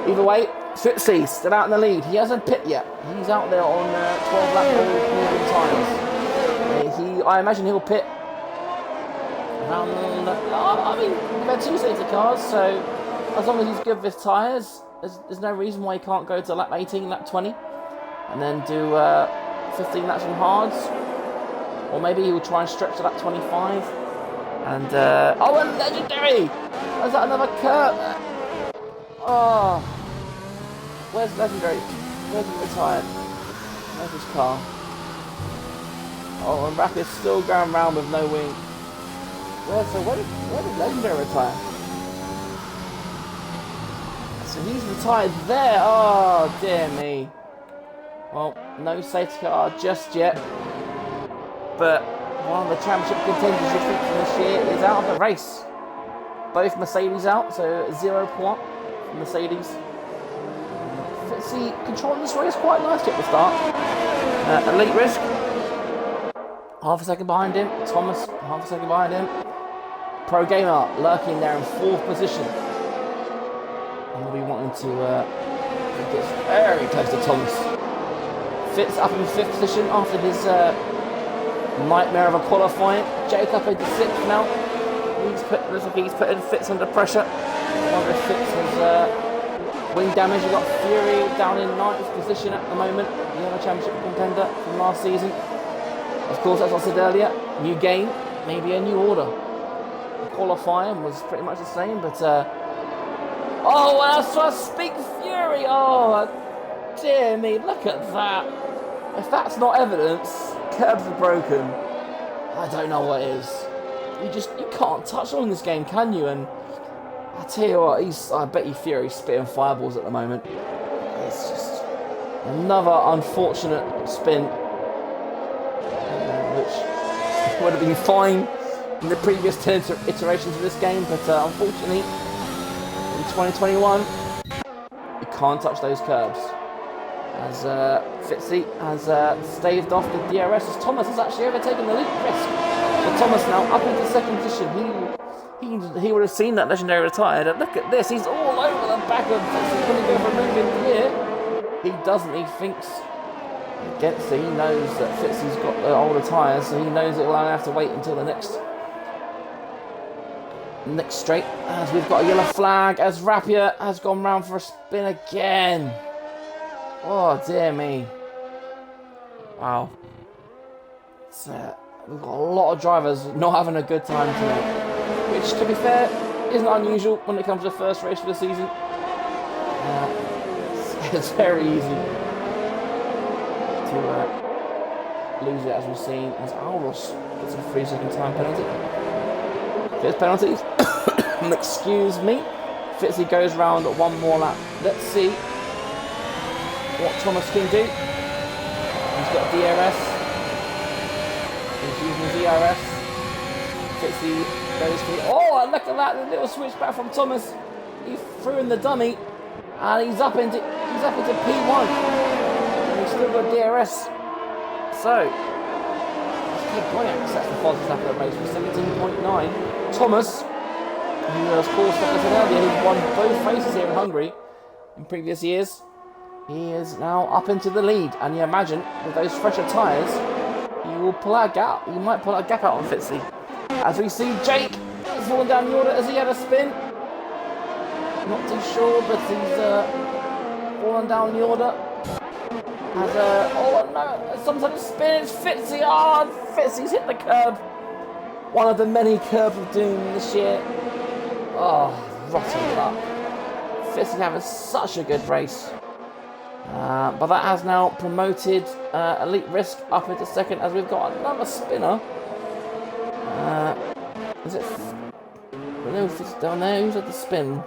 Either way, Fitzy still out in the lead. He hasn't pit yet. He's out there on 12 lap medium tyres. I imagine he'll pit around. I mean, we've had 2 safety cars, so as long as he's good with his tyres, there's no reason why he can't go to lap 18, lap 20, and then do 15 laps on hards, or maybe he'll try and stretch to lap 25. And oh, and legendary! Is that another curve? Oh, where's legendary? Where's he retired? Where's his car? Oh, and Rapid's still going round with no wing. Where did legendary retire? So he's retired there. Oh, dear me. Well, no safety car just yet. But one of the championship contenders you think from this year is out of the race. Both Mercedes out, so 0 point for Mercedes. Fitzy controlling this race quite nicely at the start. Elite Risk, half a second behind him. Thomas, half a second behind him. Pro Gamer lurking there in 4th position. And we'll be wanting to get very close to Thomas. Fitz up in 5th position after his nightmare of a qualifying. Jake up into 6th now. Looks like he's putting Fitz under pressure. I wonder if Fitz has wing damage. We've got Fury down in 9th position at the moment. The other championship contender from last season. Of course, as I said earlier, new game, maybe a new order. The qualifying was pretty much the same, but oh, and I saw Speak Fury. Oh, dear me, look at that. If that's not evidence, curbs are broken. I don't know what is. You can't touch on this game, can you? And I tell you what, I bet you Fury's spitting fireballs at the moment. It's just another unfortunate spin, which would have been fine in the previous 10 iterations of this game, but unfortunately, in 2021, you can't touch those curbs. As Fitzy has staved off the DRS, as Thomas has actually overtaken the lead risk. So Thomas now up into 2nd position. He would have seen that legendary retired. And look at this, he's all over the back of Fitzy. Can he go for a move in here? He doesn't. He thinks he gets it. He knows that Fitzy's got the older tyres, so he knows it will only have to wait until the next straight. As we've got a yellow flag, as Rapier has gone round for a spin again. Oh, dear me. Wow. We've got a lot of drivers not having a good time tonight. Which, to be fair, isn't unusual when it comes to the first race of the season. It's very easy to lose it, as we've seen, as Alros gets a 3-second time penalty. Gets penalties. Excuse me. Fitzy goes round one more lap. Let's see what Thomas can do. He's got DRS. He's using DRS. Fitzy goes for oh, and look at that, the little switch back from Thomas. He threw in the dummy, and he's up into P1. And he's still got DRS. So let's keep going. That's the fastest lap of the race with 17.9. Thomas, who of course, like I said earlier, he's won both races here in Hungary in previous years. He is now up into the lead, and you imagine with those fresher tyres, he will pull a gap. He might pull a gap out on Fitzy. As we see Jake falling down the order as he had a spin. Not too sure, but he's fallen down the order. Oh no, some sort of spin. It's Fitzy. Oh, Fitzy's hit the curb. One of the many curbs of doom this year. Oh, rotten luck. Fitzy having such a good race. But that has now promoted Elite Risk up into 2nd, as we've got another spinner. Is it? I don't know if it's down there. Who's at the spin?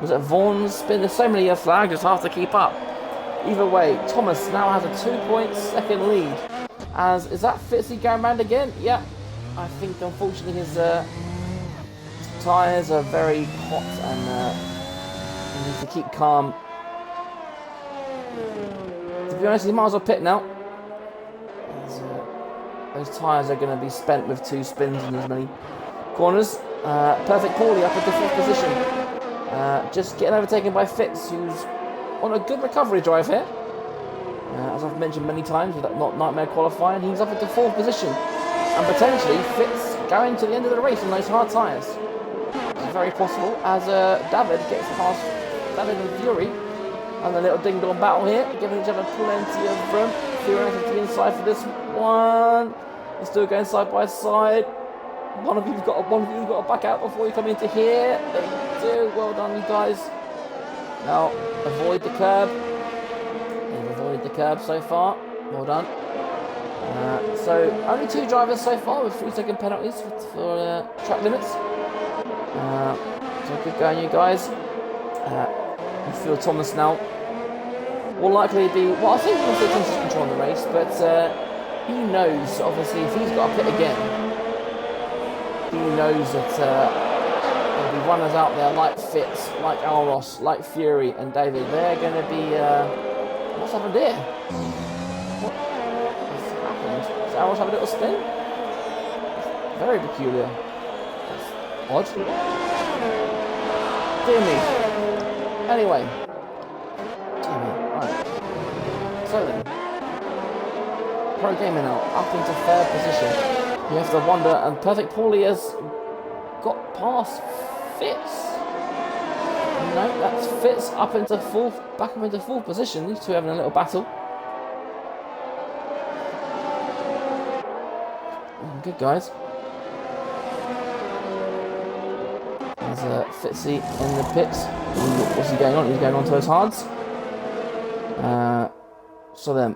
Was it Vaughan's spin? There's so many flags, it's hard to keep up. Either way, Thomas now has a 2-point-second lead. As is that Fitzy going round again? Yeah. I think unfortunately his tyres are very hot and he needs to keep calm. To be honest, he might as well pit now. Those tyres are going to be spent with 2 spins in as many corners. Perfect Paulie up into 5th position. Just getting overtaken by Fitz, who's on a good recovery drive here. As I've mentioned many times with that nightmare qualifying, he's up into 4th position. And potentially Fitz going to the end of the race on those hard tyres. It's very possible as David gets past David and Fury. And a little ding-dong battle here, giving each other plenty of room. Fury to the inside for this one. They're still going side by side. One of you've got to back out before you come into here. They do. Well done, you guys. Now avoid the curb. They've avoided the curb so far. Well done. So only 2 drivers so far with 3-second penalties for track limits. So good going, you guys. I feel Thomas now will likely be, well, I think he'll still Thomas control the race, but he knows, obviously, if he's got to pit again, he knows that there'll be runners out there like Fitz, like Alros, like Fury and David. They're going to be, what's happened here? What has happened? Does Alros have a little spin? Very peculiar. That's odd. Dear me. Anyway, right. So then, Pro Gamer now up into 3rd position. You have to wonder, and Perfect Paulie has got past Fitz. No, that's Fitz up into 4th, back up into 4th position. These two having a little battle. Good guys. There's Fitzy in the pits. What's he going on? He's going on to his hards. So then,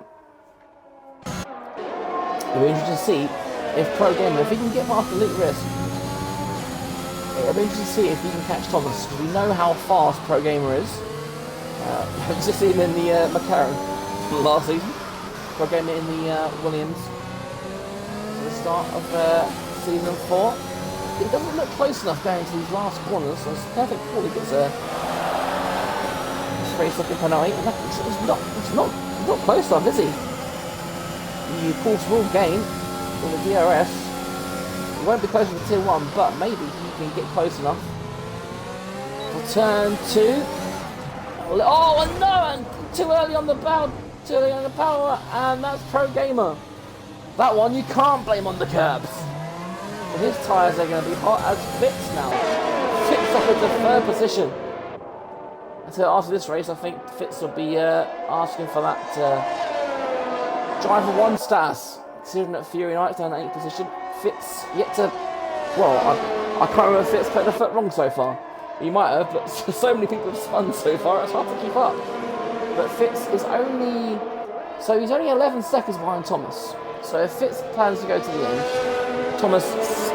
it'll be interesting to see if Pro Gamer, if he can get past Elite Risk, it'll be interesting to see if he can catch Thomas, because we know how fast Pro Gamer is. We've just seen in the McLaren last season. Pro Gamer in the Williams at the start of season 4. It doesn't look close enough going to these last corners, so it's perfect before he gets a 3-second penalty. It's not close enough, is he? You course will gain with the DRS. It won't be close to Tier 1, but maybe he can get close enough. For turn 2. Oh no! And too early on the power, and that's Pro Gamer. That one you can't blame on the curbs. His tyres are going to be hot as Fitz now. Fitz up into 3rd position. So after this race, I think Fitz will be asking for that driver 1 status. Considering that Fury Knight's down at 8th position. Fitz yet to... Well, I can't remember if Fitz put the foot wrong so far. He might have, but so many people have spun so far, it's hard to keep up. But Fitz is only... So he's only 11 seconds behind Thomas. So if Fitz plans to go to the end, Thomas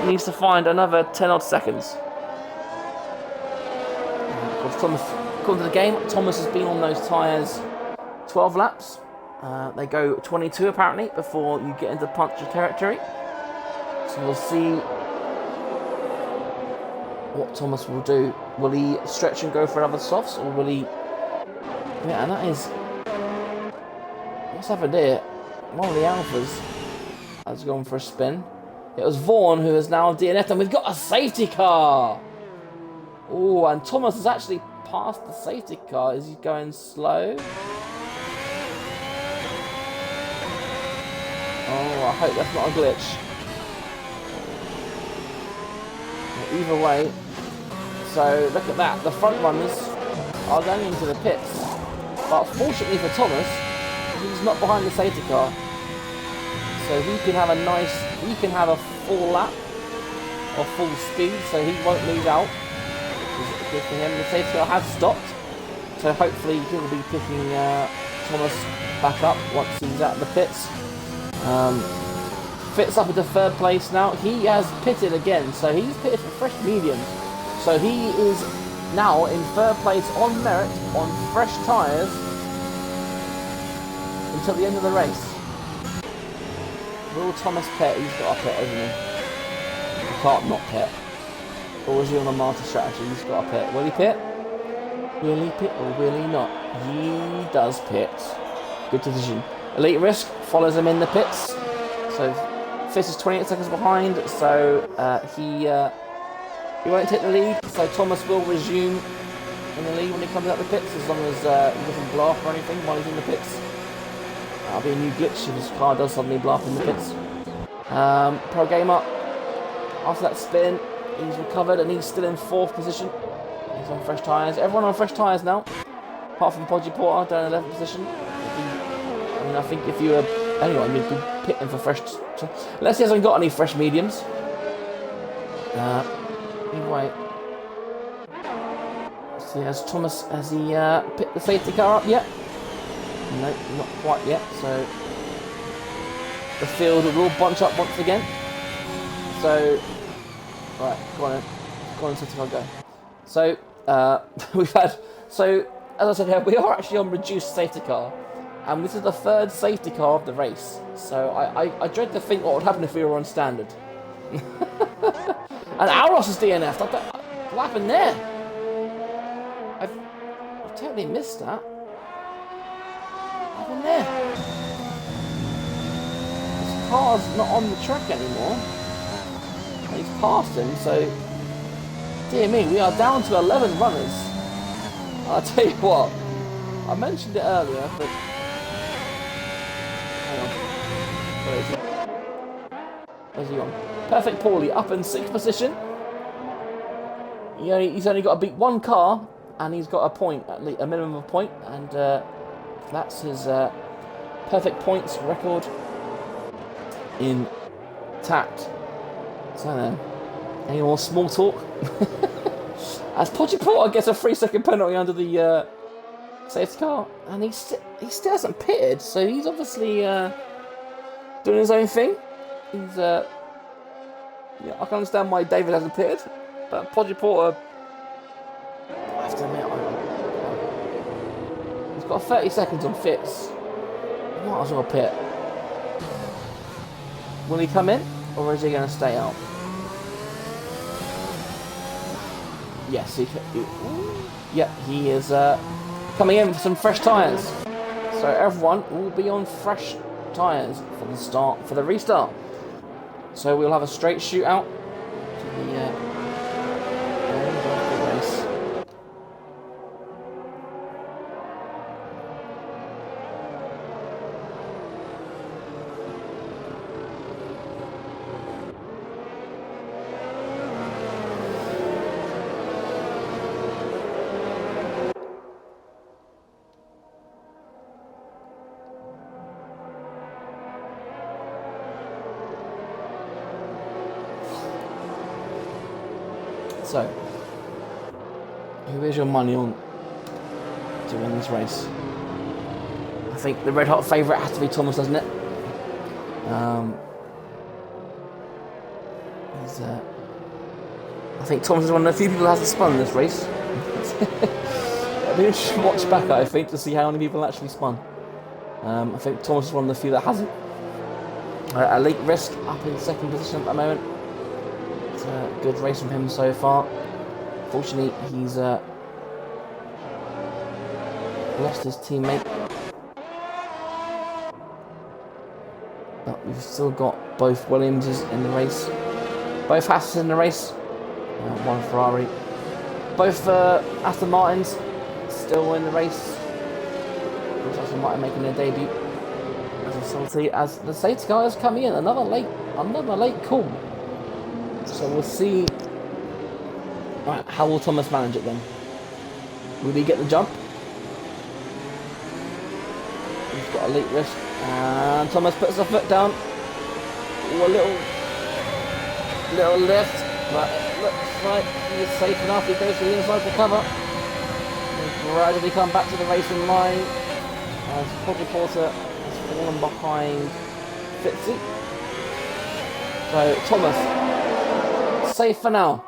needs to find another 10 odd seconds. Of course, Thomas, according to the game, Thomas has been on those tyres 12 laps. They go 22 apparently before you get into puncture territory. So we'll see what Thomas will do. Will he stretch and go for another softs, or will he... Yeah, and that is... What's happened here? One of the Alphas has gone for a spin. It was Vaughan who is now DNF'd, and we've got a safety car! Oh, and Thomas has actually passed the safety car. Is he going slow? Oh, I hope that's not a glitch. Well, either way, so look at that. The front runners are going into the pits. But fortunately for Thomas, he's not behind the safety car. So he can have a nice, he can have a full lap or full speed, so he won't lose out. Which is good for him. The safety car has stopped, so hopefully he'll be picking Thomas back up once he's out of the pits. Fitz up into 3rd place now. He has pitted again, so he's pitted for fresh mediums. So he is now in 3rd place on merit on fresh tyres. until the end of the race. Will Thomas pit? He's got a pit, hasn't he? He can't not pit. Or is he on a martyr strategy? He's got a pit. Will he pit? Will he pit or will he not? He does pit. Good decision. Elite Risk follows him in the pits. So Fitz is 28 seconds behind. So he won't take the lead. So Thomas will resume in the lead when he comes out the pits, as long as he doesn't blow up or anything while he's in the pits. That'll be a new glitch if his car does suddenly blow up in the pits. Pro Gamer, after that spin, he's recovered and he's still in 4th position. He's on fresh tyres. Everyone on fresh tyres now, apart from Podgy Porter down in 11th position. I think if you were anyone, you'd be pitting for fresh. Unless he hasn't got any fresh mediums. Anyway. See, has Thomas, has he picked the safety car up yet? No, not quite yet. So the field will bunch up once again. So, right, go on, safety car, go. So we've had. So as I said here, we are actually on reduced safety car, and this is the 3rd safety car of the race. So I dread to think what would happen if we were on standard. And Auros is DNF'd. What happened there? I've totally missed that. What happened there? His car's not on the track anymore. He's passed him, so dear me, we are down to 11 runners. I'll tell you what, I mentioned it earlier, but hang on. Where is he? Where's he gone? Perfect Paulie up in 6th position. He's only got to beat 1 car, and he's got a point, at least a minimum of a point, and that's his perfect points record intact. So then, any more small talk? As Podgy Porter gets a 3-second penalty under the safety car, and he still hasn't pitted, so he's obviously doing his own thing. He's yeah, I can understand why David hasn't pitted, but Podgy Porter, I have to admit, he's got 30 seconds on Fitz. Might as well pit. Will he come in, or is he going to stay out? Yes, he is coming in for some fresh tyres. So everyone will be on fresh tyres for the restart. So we'll have a straight shootout to the end of the race. So, who is your money on to win this race? I think the red hot favourite has to be Thomas, doesn't it? I think Thomas is one of the few people that hasn't spun in this race. I'll be interested to watch back, I think, to see how many people actually spun. I think Thomas is one of the few that hasn't. Elite Risk up in 2nd position at the moment. It's a good race from him so far. Fortunately, he's lost his teammate. But we've still got both Williamses in the race. Both Hasses in the race. One Ferrari. Both Aston Martins still in the race. Aston Martin making their debut. As the safety car is coming in. Another late call. So we'll see. Right, how will Thomas manage it then? Will he get the jump? He's got Elite Risk, and Thomas puts a foot down. Ooh, a little lift, but it looks like he's safe enough. He goes to the inside for cover. He'll gradually come back to the racing line as Podgy Porter has fallen behind Fitzy. So Thomas, safe for now.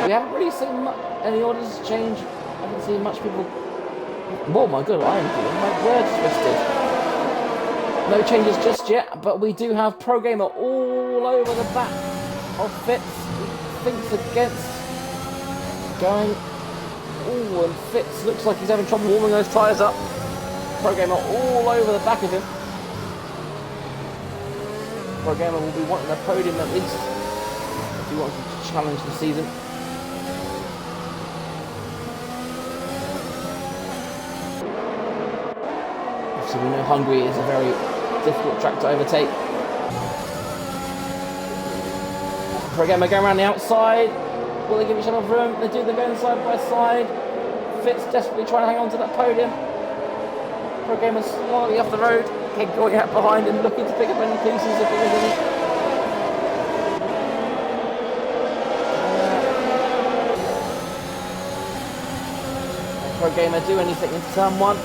We haven't really seen any orders change. I haven't seen much people Oh my god, I am getting my words twisted. No changes just yet, but we do have Pro Gamer all over the back of Fitz. He thinks against going. Oh, and Fitz looks like he's having trouble warming those tyres up. Pro Gamer all over the back of him. Pro Gamer will be wanting a podium at least if he wants to challenge the season. So we know Hungary is a very difficult track to overtake. Pro Gamer going around the outside. Will they give each other room? They do, they're going side by side. Fitz desperately trying to hang on to that podium. Pro Gamer slightly off the road. Okay, going out behind and looking to pick up any pieces if there is any. Pro Gamer do anything into turn one.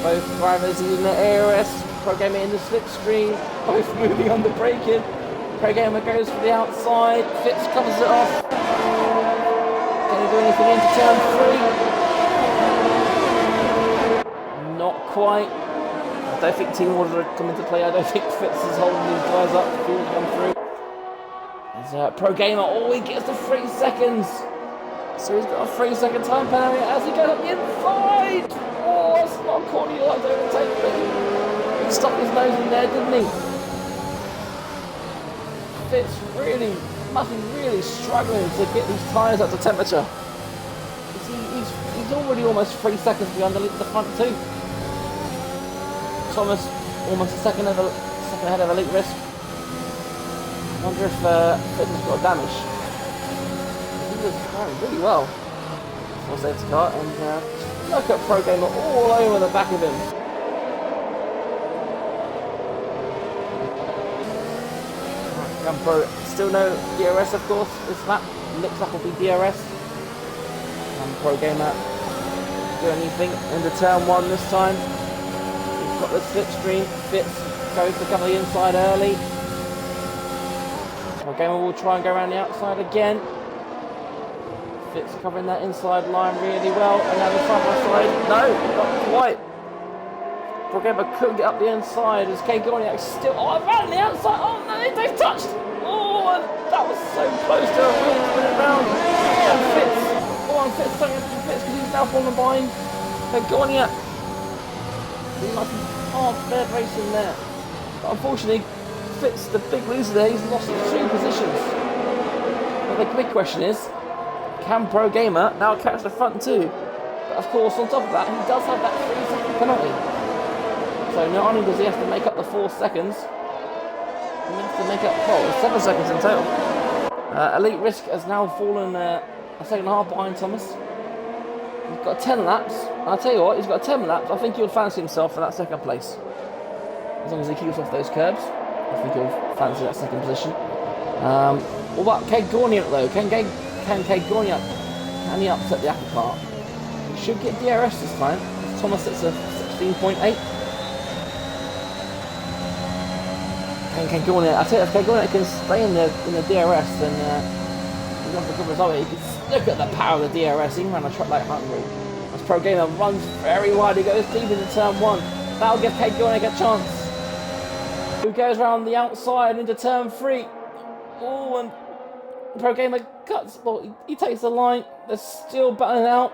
Both drivers using the ARS. Pro Gamer in the slipstream. Both moving on the braking. Pro Gamer goes for the outside. Fitz covers it off. Can he do anything into turn three? Not quite. I don't think team order would come into play. I don't think Fitz is holding these guys up to come through. As Pro Gamer, he gets to 3 seconds. So he's got a 3-second time penalty as he goes up the inside. Oh, that's not a corner you like to overtake, but he stuck his nose in there, didn't he? Fitz must be really struggling to get these tyres up to temperature. He's already almost 3 seconds behind the front two. Thomas almost a second ahead of Elite Risk. Wonder if Fitz has got damage. He was going really well for safety car, and look at Pro Gamer all over the back of him. Right, Pro, still no DRS of course this lap. Looks like will be DRS. And Pro Gamer do anything into turn one this time. He's got the slipstream. Fitz goes to cover the inside early. Pro Gamer will try and go around the outside again. Fitz covering that inside line really well, and now the side by side. No, not quite. Pro Gamer couldn't get up the inside as Kay Gorniak still. Oh, around the outside. Oh no, they've touched. Oh, and that was so close to a wheel spinning round. And Fitz. Oh, and Fitz tugging to Fitz because he's now falling behind. Kay Gorniak. He must be fair racing there. But unfortunately, Fitz, the big loser there, he's lost 2 positions. But the big question is, can Pro Gamer now catch the front two? But of course, on top of that, he does have that 3-second penalty. So not only does he have to make up the 4 seconds, he has to make up 7 seconds in total. Elite Risk has now fallen a second and a half behind Thomas. He's got 10 laps. And I'll tell you what, he's got 10 laps. I think he would fancy himself for that second place. As long as he keeps off those curbs, I think he'll fancy that second position. What about Kay Gorniak though? Can Kay Gorniak, can he upset the apple cart? He should get DRS this time. Thomas sits at 16.8. Kay Gorniak, I tell you, if Kay Gorniak can stay in the DRS, then he's going for a good result. You can look at the power of the DRS, even on a track like Hungary. As Pro Gamer runs very wide, he goes deep into turn one. That'll give Kay Gorniak a chance. Who goes around the outside into turn 3. Oh, and Pro Gamer cuts, he takes the line. They're still battling out.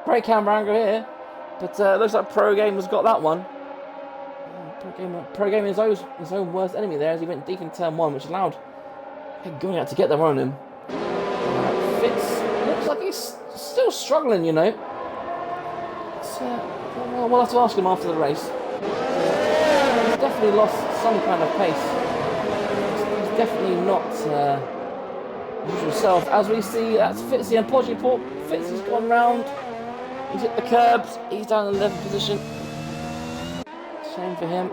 Great camera angle here, but it looks like Pro Gamer's got that one. Pro Gamer is his own worst enemy there as he went deep in turn 1, which allowed him going out to get there on him. Fitz looks like he's still struggling, you know. We'll have to ask him after the race. He's definitely lost some kind of pace. He's definitely not usual self. As we see, that's Fitzy and Podgeport. Fitz has gone round. He's hit the curbs. He's down in the 11th position. Shame for him.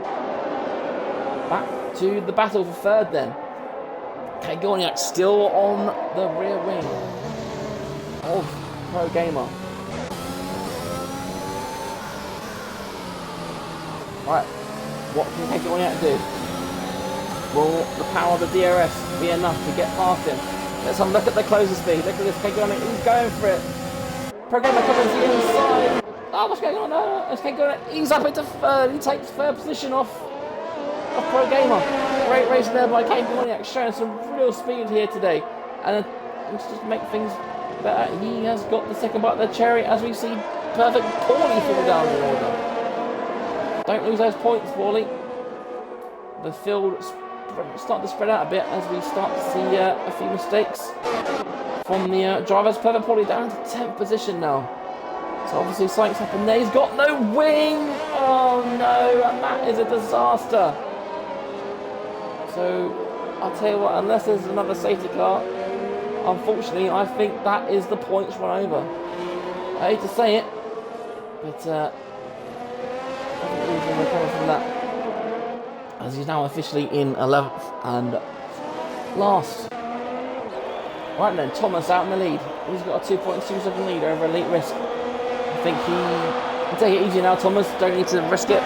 Back to the battle for third then. Kay Gorniak still on the rear wing of Pro Gamer. Right, what can Kay Gorniak do? Will the power of the DRS be enough to get past him? Let's have a look at the closer speed. Look at this, Kay Gorniak, he's going for it. Programmer coming to the inside. Oh, what's going on? No, it's going on. He's up into third. He takes third position off Pro Gamer. Great race there by Kane Gorniak, showing some real speed here today. And just to make things better, he has got the second bite of the cherry as we see Perfect Paulie fall down the order. Don't lose those points, Paulie. The field starting to spread out a bit as we start to see a few mistakes from the drivers. Perfect Paulie down to 10th position now. So obviously something's happened there. He's got no wing. Oh no, and that is a disaster. So I'll tell you what, unless there's another safety car, unfortunately I think that is the points run over. I hate to say it, but I think he's going to recover from that, as he's now officially in 11th and last. Right then, Thomas out in the lead. He's got a 2.2 second lead over Elite Risk. I think he can take it easy now, Thomas. Don't need to risk it.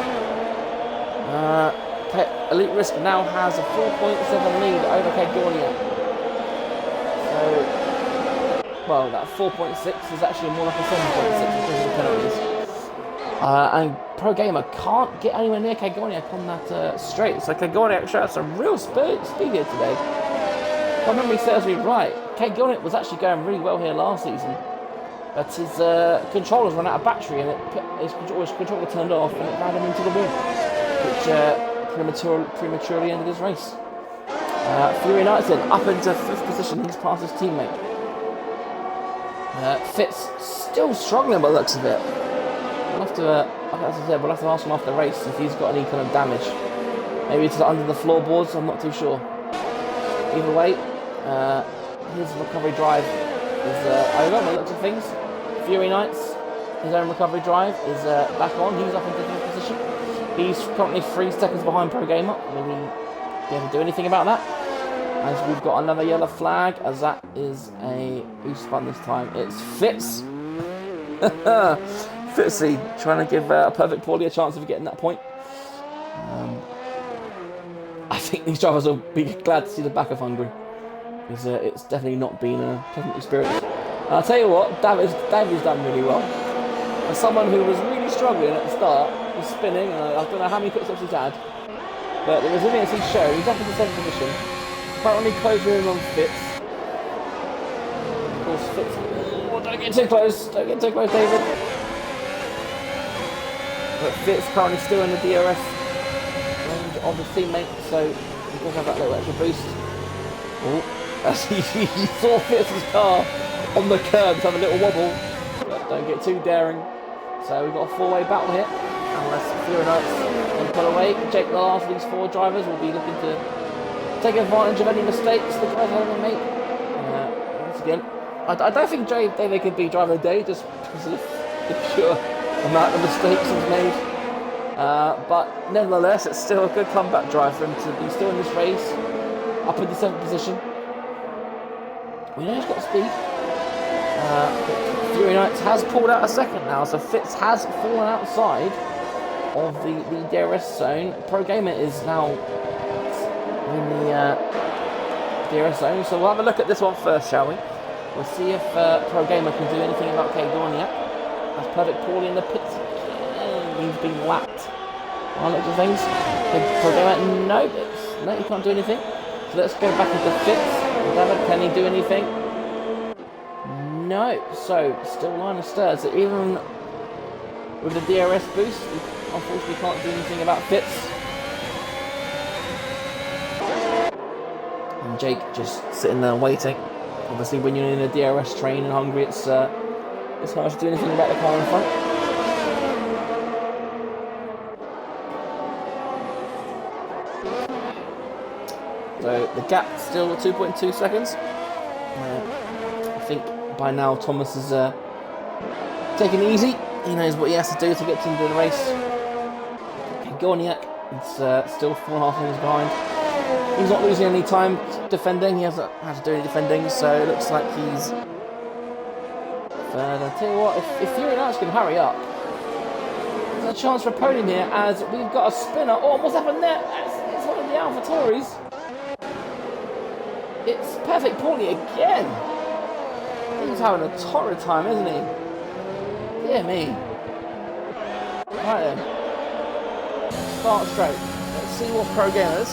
Elite Risk now has a 4.7 lead over Kegornia. So, well, that 4.6 is actually more like a 7.6 because of the penalties. And Pro Gamer can't get anywhere near Kegornia on that straight. So Kegornia showed some real speed here today. If my memory serves me right, Kegornia was actually going really well here last season. But his controller's run out of battery and his controller turned off and it ran him into the wall, which prematurely ended his race. Fury Knights then up into 5th position. He's past his teammate. Fitz still struggling by the looks of it. We'll have to, as I said, we'll have to ask him after the race if he's got any kind of damage. Maybe it's under the floorboards. I'm not too sure. Either way, his recovery drive is over by the looks of things. Fury Knights, his own recovery drive is back on. He's up into 5th position. He's currently 3 seconds behind Pro Gamer. Will he be able to do anything about that? As we've got another yellow flag, as that is who spun this time? It's Fitz. Fitzy trying to give a Perfect Paulie a chance of getting that point. I think these drivers will be glad to see the back of Hungary, because it's definitely not been a pleasant experience. And I'll tell you what, David's done really well. As someone who was really struggling at the start, was spinning, and I don't know how many pit stops he's had, but the resilience he's shown, he's up in the 7th position. Currently closing in on Fitz. Of course, Fitz. Oh, don't get too close. Don't get too close, David. But Fitz currently still in the DRS range of his teammate, so he does have that little extra boost. Oh, as he saw Fitz's car on the curb have a little wobble, but don't get too daring. So we've got a 4-way battle here, unless Fury Knights can pull away. Jake, the last of these 4 drivers, will be looking to take advantage of any mistakes the drivers are going to make. Once again, I don't think David could be driver of the day just because of the pure amount of mistakes he's made. But nevertheless, it's still a good comeback drive for him to be still in this race, up in the 7th position. We know he's got speed. Fury Knights has pulled out a second now, so Fitz has fallen outside of the DRS zone. Pro Gamer is now in the DRS zone, so we'll have a look at this one first, shall we? We'll see if Pro Gamer can do anything about Kay Gorniak. That's Perfect Paulie in the pits. He's been lapped. I'll look at things. Pro Gamer, no, he can't do anything. So let's go back into Fitz. David, can he do anything? No. So still line of stirs. So even with the DRS boost, we unfortunately can't do anything about Fitz. And Jake just sitting there waiting. Obviously, when you're in a DRS train in Hungary, it's hard to do anything about the car in front. So the gap still 2.2 seconds. I think by now Thomas is taking it easy. He knows what he has to do to get into the race. Gorniak is still 4.5 seconds behind. He's not losing any time defending. He hasn't had to do any defending, so it looks like he's third. I'll tell you what, if Fury Knights can hurry up, there's a chance for a podium here, as we've got a spinner. Oh, what's happened there? It's one of the AlphaTauris. It's Perfect Paulie again. He's having a torrid time, isn't he? Dear me. Right then. Start straight. Let's see what pro gamer. Let's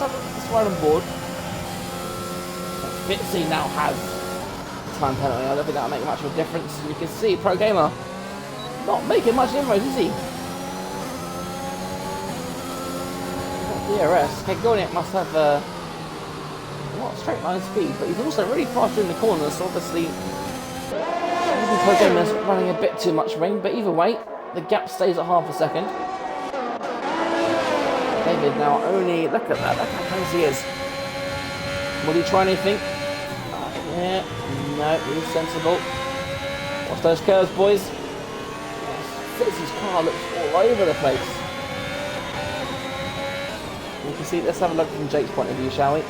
ride on board. Fitzy now has time penalty. I don't think that'll make much of a difference. You can see pro gamer not making much inroads, is he? DRS. Kegonic must have a lot of straight line speed, but he's also really fast in the corners, so obviously maybe pro gamer's running a bit too much ring, but either way, the gap stays at half a second. David now only, look at that, look how close he is. Will he try anything? Yeah, no, he's sensible. Watch those curves, boys. Fitzy's car looks all over the place. You can see, let's have a look from Jake's point of view, shall we?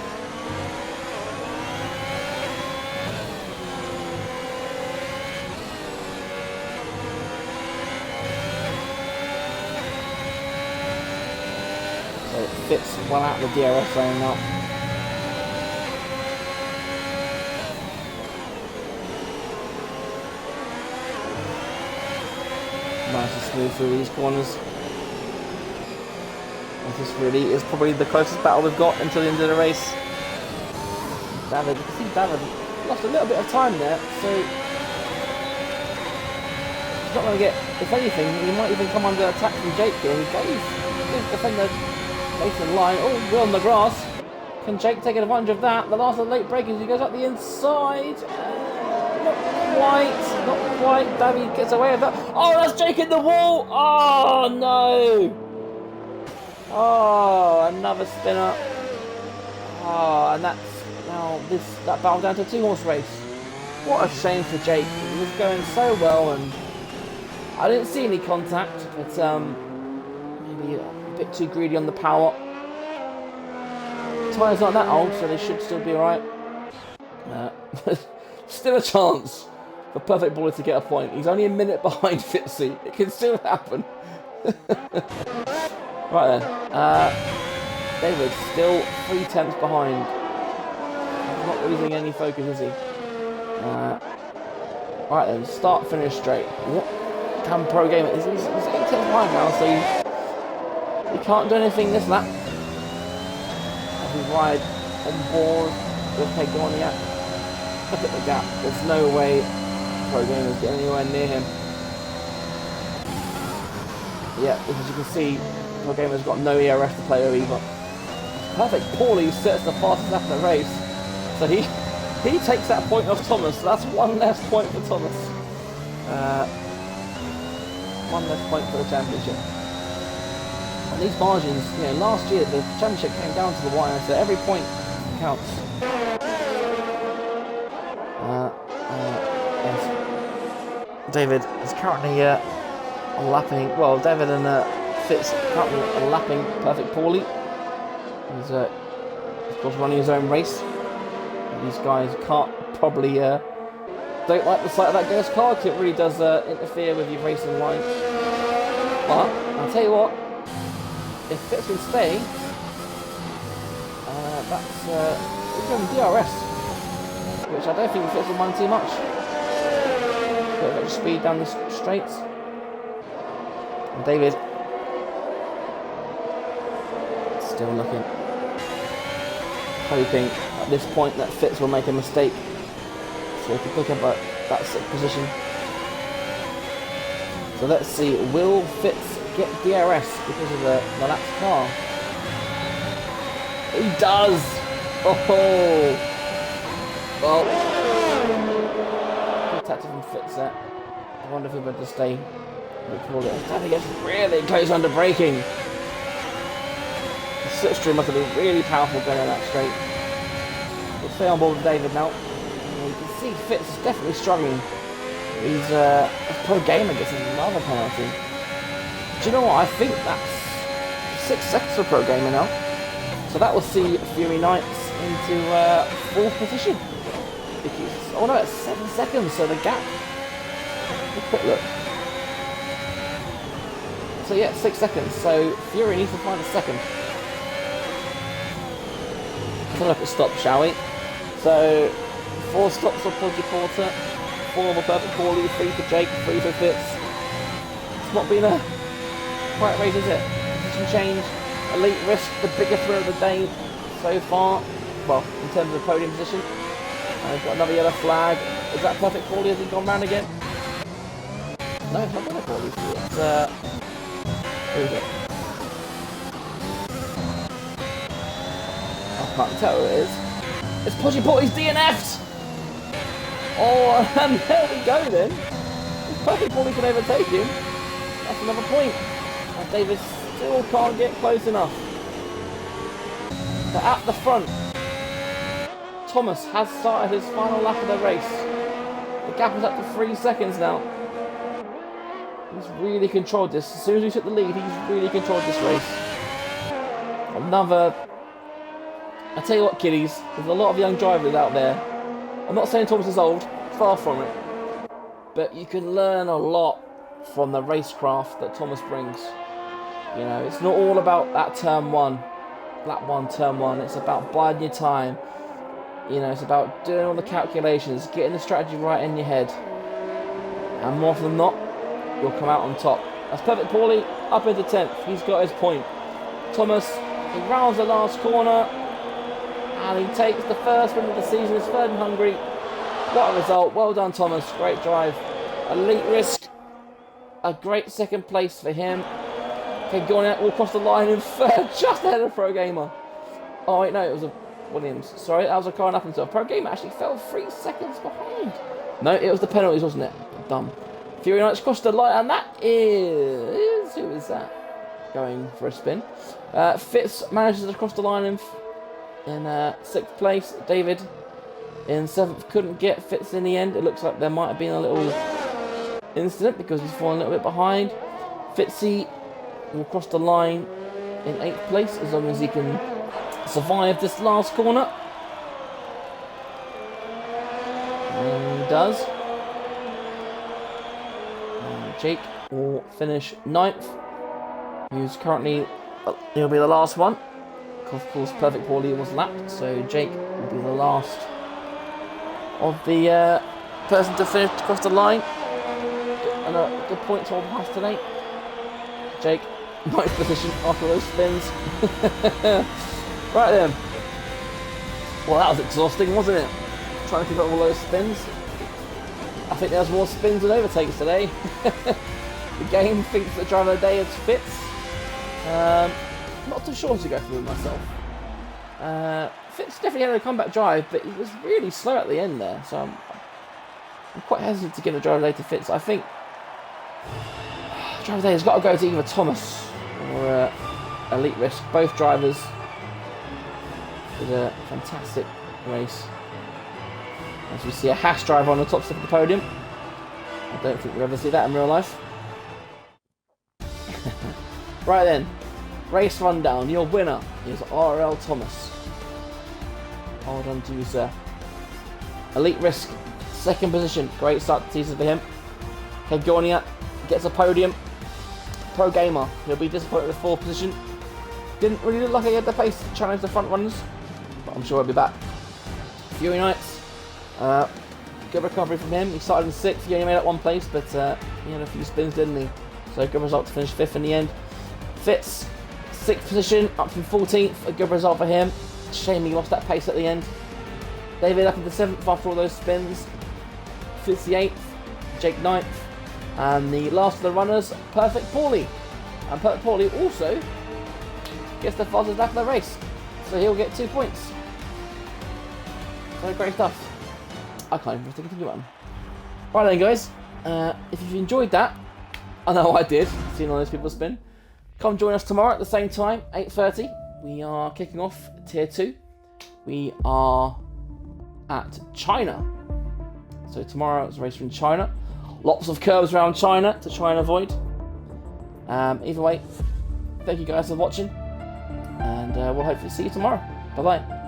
So it fits well out the DRS zone now. Nice and smooth through these corners. This really is probably the closest battle we've got until the end of the race. David, you can see David lost a little bit of time there, so he's not going to get, if anything, he might even come under attack from Jake here. He gave defender Nathan line. Oh, we're on the grass. Can Jake take advantage of that? The last of the late breakers, he goes up the inside. Not quite. David gets away with that. Oh, that's Jake in the wall. Oh, no. Oh, another spinner. Oh, and that's now that battle down to a 2-horse race. What a shame for Jake. He was going so well, and I didn't see any contact, but maybe a bit too greedy on the power. Tyre's not that old, so they should still be alright. Still a chance for Perfect Baller to get a point. He's only a minute behind Fitzy. It can still happen. Right then, David still 3/10 behind. He's not losing any focus, is he? Right then, start, finish straight. What can pro gamer? He's 8/10 behind now, so he can't do anything this lap. As we ride on board with Peg on the gap. Look at the gap. There's no way pro gamer's getting anywhere near him. Yeah, as you can see, Pro gamer's got no ERS to play with either. Perfect Paulie sets the fastest lap of the race. So he takes that point off Thomas. So that's one less point for Thomas. One less point for the championship. And these margins, you know, last year the championship came down to the wire, so every point counts. Yes. David is currently lapping. Well, David and Fitz currently lapping Perfect Paulie. He's of course running his own race. These guys can't probably don't like the sight of that ghost car because it really does interfere with your racing line. But I'll tell you what, if Fitz can stay, that's even DRS, which I don't think Fitz will mind too much. Bit of extra speed down the straights. And David still looking, hoping at this point that Fitz will make a mistake so he can pick up that 6th position. So let's see, will Fitz get DRS because of the lapped car? He does! Oh! Well, good tactic from Fitz there. I wonder if he'll be able to stay. He gets really close under braking. The slipstream must have been really powerful going on that straight. We'll stay on board with David now. You can see Fitz is definitely struggling. He's a pro gamer gets another penalty. Do you know what? I think that's 6 seconds for pro gamer now. So that will see Fury Knights into 4th position. Because, oh no, it's 7 seconds, so the gap. A quick look. So yeah, 6 seconds. So Fury needs to find a second. Let's look at stops, shall we? So 4 stops for Podgy Porter, 4 for Perfect Paulie, 3 for Jake, 3 for Fitz, not been a quite race, is it? Position change, elite risk, the bigger thrill of the day so far. Well, in terms of podium position. We've got another yellow flag. Is that perfect Paulie? Has he gone round again? No, it's not perfect Paulie. It's who is it? I can't tell who it is. It's Pushy Paulie's DNF'd! Oh, and there we go then. If perfect Paulie can overtake him, that's another point. And Davis still can't get close enough. But at the front, Thomas has started his final lap of the race. The gap is up to 3 seconds now. He's really controlled this. As soon as he took the lead, he's really controlled this race. Another... I tell you what, kiddies, there's a lot of young drivers out there. I'm not saying Thomas is old, far from it. But you can learn a lot from the racecraft that Thomas brings. You know, it's not all about that turn one, lap one, turn one. It's about biding your time. You know, it's about doing all the calculations, getting the strategy right in your head. And more often than not, you'll come out on top. That's perfect Paulie, up into 10th. He's got his point. Thomas, he rounds the last corner. And he takes the first win of the season. His third in Hungary. What a result. Well done, Thomas. Great drive. Elite risk. A great second place for him. Okay, going out all across the line in third, just ahead of Pro Gamer. Oh, wait, no, it was a Williams. Sorry, that was a car and up until Pro Gamer actually fell 3 seconds behind. No, it was the penalties, wasn't it? Dumb. Fury Knights crossed the line, and that is... Who is that? Going for a spin. Fitz manages to cross the line in 6th place. David in 7th couldn't get Fitz in the end. It looks like there might have been a little incident because he's fallen a little bit behind. Fitzy will cross the line in 8th place as long as he can survive this last corner. And he does. And Jake will finish 9th. Who's currently, he'll be the last one. Of course, Perfect Paulie was lapped, so Jake will be the last of the person to finish across the line. And a good point to all pass today. Jake, 9th position after those spins. Right then. Well, that was exhausting, wasn't it? Trying to keep up all those spins. I think there's more spins than overtakes today. The game thinks that driver of the day is Fitz. Not too sure to go through with myself. Fitz definitely had a comeback drive, but he was really slow at the end there. So I'm quite hesitant to give the driver of the day to Fitz. I think driver of the day has got to go to either Thomas or Elite Risk. Both drivers did a fantastic race. As we see a Haas driver on the top step of the podium. I don't think we'll ever see that in real life. Right then, race rundown. Your winner is RL Thomas. Hold on to you, sir. Elite Risk, 2nd position. Great start to the season for him. Kegornia gets a podium. Pro Gamer, he'll be disappointed with 4th position. Didn't really look like he had the pace to challenge the front runners, but I'm sure he'll be back. Fury Knights, good recovery from him. He started in 6th, he only made up 1 place, but he had a few spins, didn't he? So good result to finish 5th in the end. Fitz, 6th position, up from 14th, a good result for him. Shame he lost that pace at the end. David up into 7th after all those spins. Fitz the 8th, Jake 9th. And the last of the runners, Perfect Paulie. And Perfect Paulie also gets the fastest lap of the race. So he'll get 2 points. So great stuff. I can't even think about him. Right then guys, if you've enjoyed that, I know I did, seeing all those people spin. Come join us tomorrow at the same time, 8:30. We are kicking off Tier 2. We are at China. So tomorrow it's a race from China. Lots of curves around China to try and avoid. Either way, thank you guys for watching. And we'll hopefully see you tomorrow. Bye-bye.